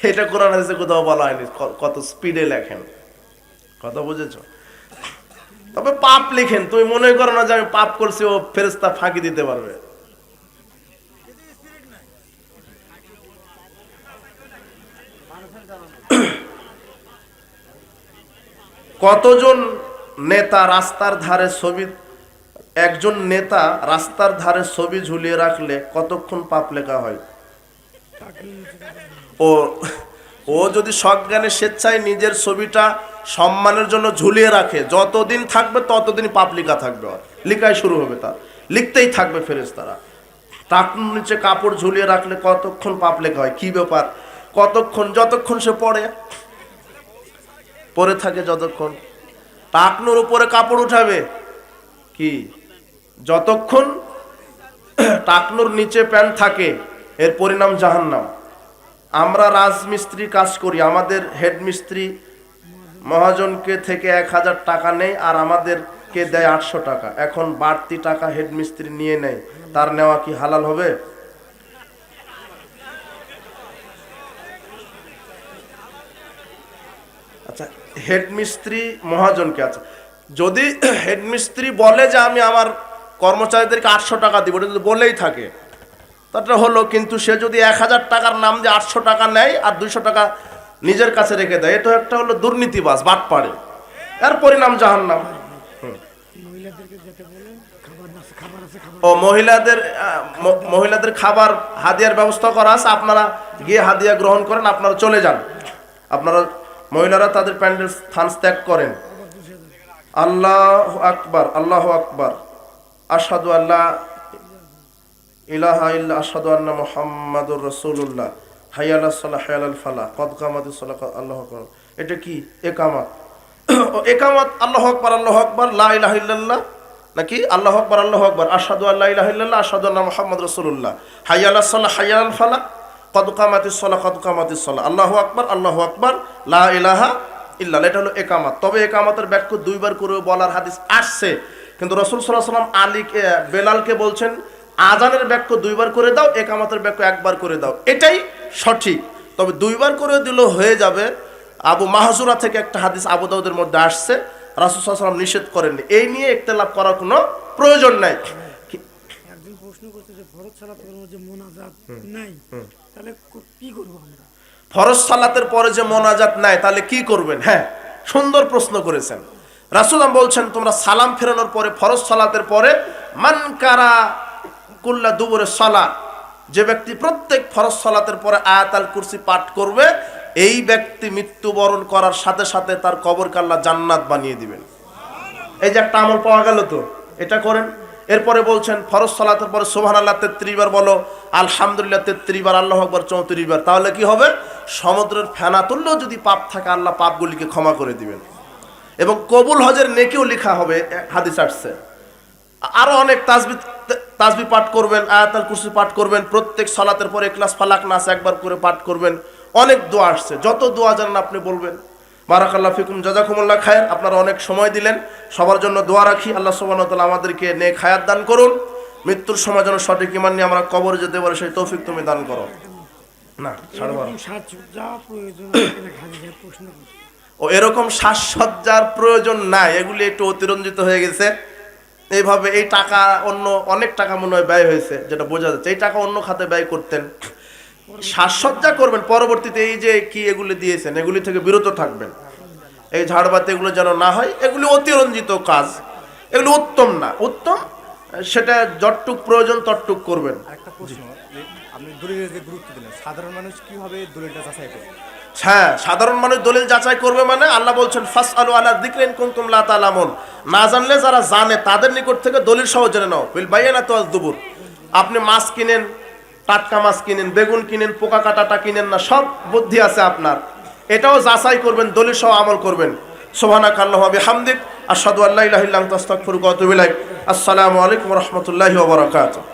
এটা কোরআন হাদিসে কোথাও বলা হয়নি, কত স্পিডে লেখেন। কথা বুঝেছো? তবে পাপ লিখেন, তুমি মনে করো না যে আমি পাপ করছি ও ফেরেশতা ফাঁকি দিতে পারবে। কতজন নেতা রাস্তার ধারে ছবি, একজন নেতা রাস্তার ধারে ছবি ঝুলিয়ে রাখলে কতক্ষণ পাপ লেখা হয়? ও ও যদি সজ্ঞানে স্বেচ্ছায় নিজের ছবিটা সম্মানের জন্য ঝুলিয়ে রাখে, যতদিন থাকবে ততদিন পাপ লেখা থাকবে, লিখাই শুরু হবে, তার লিখতেই থাকবে ফেরেশতারা। টাকনুর নিচে কাপড় ঝুলিয়ে রাখলে কতক্ষণ পাপ লেখা হয়? কি ব্যাপার? কতক্ষণ? যতক্ষণ সে পরে থাকে, যতক্ষণ। টাকনুর উপরে কাপড় উঠাবে কি? যতক্ষণ টাকনুর নিচে প্যান্ট থাকে, এর পরিণাম জাহান্নাম। আমরা রাজমিস্ত্রি কাজ করি, আমাদের হেড মিস্ত্রি মহাজনকে থেকে 1000 টাকা নেয় আর আমাদেরকে দেয় 800 টাকা। এখন বাড়তি টাকা হেড মিস্ত্রি নিয়ে নেয়, তার নেওয়া কি হালাল হবে? আচ্ছা, হেড মিস্ত্রি মহাজনকে, আচ্ছা যদি হেড মিস্ত্রি বলে যে আমি আমার কর্মচারীদেরকে 800 টাকা দিব, যদি বলেই থাকে তাটা হলো, কিন্তু সে যদি 1000 টাকার নাম দিয়ে 800 টাকা নেয় আর 200 টাকা নিজের কাছে রেখে দেয়, এটা একটা হলো দুর্নীতিবাজ, বাটপাড়ে, এর পরিণাম জাহান্নাম। ও মহিলাদের খাবার হাদিয়ার ব্যবস্থা করা আছে, আপনারা গিয়ে হাদিয়া গ্রহণ করেন, আপনারা চলে যান, আপনারা মহিলারা তাদের প্যান্ডেল স্থান ত্যাগ করেন। আল্লাহু আকবার, আল্লাহু আকবার, আশহাদু আল্লা ইলাহা ইল্লা আশহাদু আন্না মুহাম্মাদুর রাসূলুল্লাহ, হাইয়া আলাস সালাহ হাইয়া আলাল ফালাহ, কদ কামাতিস সালাহ, আল্লাহু আকবার। এটা কি? একামত। একামত আল্লাহু আকবার, আল্লাহু আকবার, লা ইলাহা ইল্লাল্লাহ, নাকি আল্লাহু আকবার, আল্লাহু আকবার, আশহাদু আল্লা ইলাহা ইল্লাল্লাহ, আশহাদু আন্না মুহাম্মাদুর রাসূলুল্লাহ, হাইয়া আলাস সালাহ হাইয়া আলাল ফালাহ, কদ কামাতিস সালাহ, কদ কামাতিস সালাহ, আল্লাহু আকবার, আল্লাহু আকবার, লা ইলাহা ইল্লাল্লাহ। এটা হলো একামত। তবে একামতের ব্যাখ্যা 2 বার করে বলার হাদিস আসছে, কিন্তু রাসূল সাল্লাল্লাহু আলাইহি ওয়াসাল্লাম আলীকে, বেলালকে বলছেন আজানের ব্যাখ্যা 2 বার করে দাও, একামতের ব্যাখ্যা 1 বার করে দাও, এটাই সঠিক। তবে 2 বার করে দিলেও হয়ে যাবে। আবু মাহজুরা থেকে একটা হাদিস আবু দাউদের মধ্যে আসছে, রাসূল সাল্লাল্লাহু আলাইহি ওয়াসাল্লাম নিষেধ করেননি, এই নিয়ে ইখতিলাফ করার কোনো প্রয়োজন নাই। একজন প্রশ্ন করতে যে ফরজ সালাতের মধ্যে মোনাজাত নাই, তাহলে কি করব আমরা? ফরজ সালাতের পরে যে মোনাজাত নাই, তাহলে কি করবেন? হ্যাঁ, সুন্দর প্রশ্ন করেছেন। রাসূল বলছেন তোমরা সালাম ফেরানোর পরে, ফরজ সালাতের পরে, মান কারা কুল্লা দুবুরে সালাত, যে ব্যক্তি প্রত্যেক ফরজ সালাতের পরে আয়াতুল কুরসি পাঠ করবে, এই ব্যক্তি মৃত্যুবরণ করার সাথে সাথে তার কবরকে আল্লাহ জান্নাত বানিয়ে দিবেন। এই যে একটা আমল পাওয়া গেল, তো এটা করেন। এরপরে বলছেন ফরজ সালাতের পরে সুবহানাল্লাহ 33 বার বলো, আলহামদুলিল্লাহ 33 বার, আল্লাহু আকবার 34 বার। তাহলে কি হবে? সমুদ্রের ফেনা তুললেও যদি পাপ থাকে, আল্লাহ পাপগুলিকে ক্ষমা করে দিবেন, এবং কবুল হজের নেকিও লেখা হবে, হাদিস আসছে। আরো অনেক তাসবিহ পাঠ করবেন, আয়াতুল কুরসি পাঠ করবেন, প্রত্যেক সালাতের পরে ইখলাস ফালাক নাস 1 বার করে পাঠ করবেন। অনেক দোয়া আসছে, যত দোয়া জানেন আপনি বলবেন। বারাকাল্লাহু ফিকুম, জাযাকুমুল্লাহ খায়র। আপনারা অনেক সময় দিলেন, সবার জন্য দোয়া রাখি, আল্লাহ সুবহানাহু ওয়া তাআলা আমাদেরকে নেক হায়াত দান করুন, মৃত্যুর সময় যেন সঠিক ঈমান নিয়ে আমরা কবরে যেতে পারি, সেই তৌফিক তুমি দান করো। না, এরকম সাজসজ্জার প্রয়োজন নাই, এগুলি একটু অতিরঞ্জিত হয়ে গেছে। এইভাবে এই টাকা অন্য অনেক টাকা মনে হয় ব্যয় হয়েছে, যেটা বোঝা যাচ্ছে, এই টাকা অন্য খাতে ব্যয় করতেন। সাজসজ্জা করবেন, পরবর্তীতে এই যে কি এগুলি দিয়েছেন, এগুলি থেকে বিরত থাকবেন। এই ঝাড়বাতি এগুলো যেন না হয়, এগুলি অতিরঞ্জিত কাজ, এগুলো উত্তম না। উত্তম সেটা যতটুক প্রয়োজন ততটুক করবেন। একটা প্রশ্ন, আপনি দলিলের যে গুরুত্ব দিলেন, সাধারণ মানুষ কিভাবে দলিলটা যাচাই করবে? হ্যাঁ, সাধারণ মানুষ দলিল যাচাই করবে মানে, আল্লাহ বলছেন ফাসআলু আলা যিকরি ইন কুনতুম লা তা'লামুন, না জানলে যারা জানে তাদের নিকট থেকে দলিল সহ জেনে নাও। বিল বায়িনাতি ওয়াজ যুবুর, আপনি মাছ কিনেন, টাটকা মাছ কিনেন, বেগুন কিনেন, পোকা কাটাটা কিনেন না, সব বুদ্ধি আছে আপনার, এটাও যাচাই করবেন, দলিল সহ আমল করবেন। সুবহানাকা আল্লাহুম্মা বিহামদিক, আশহাদু আল্লা ইলাহা ইল্লা আনতা আস্তাগফিরুকা ওয়া আতুবু ইলাইক। আসসালামু আলাইকুম ওয়া রাহমাতুল্লাহি ওয়া বারাকাতুহু।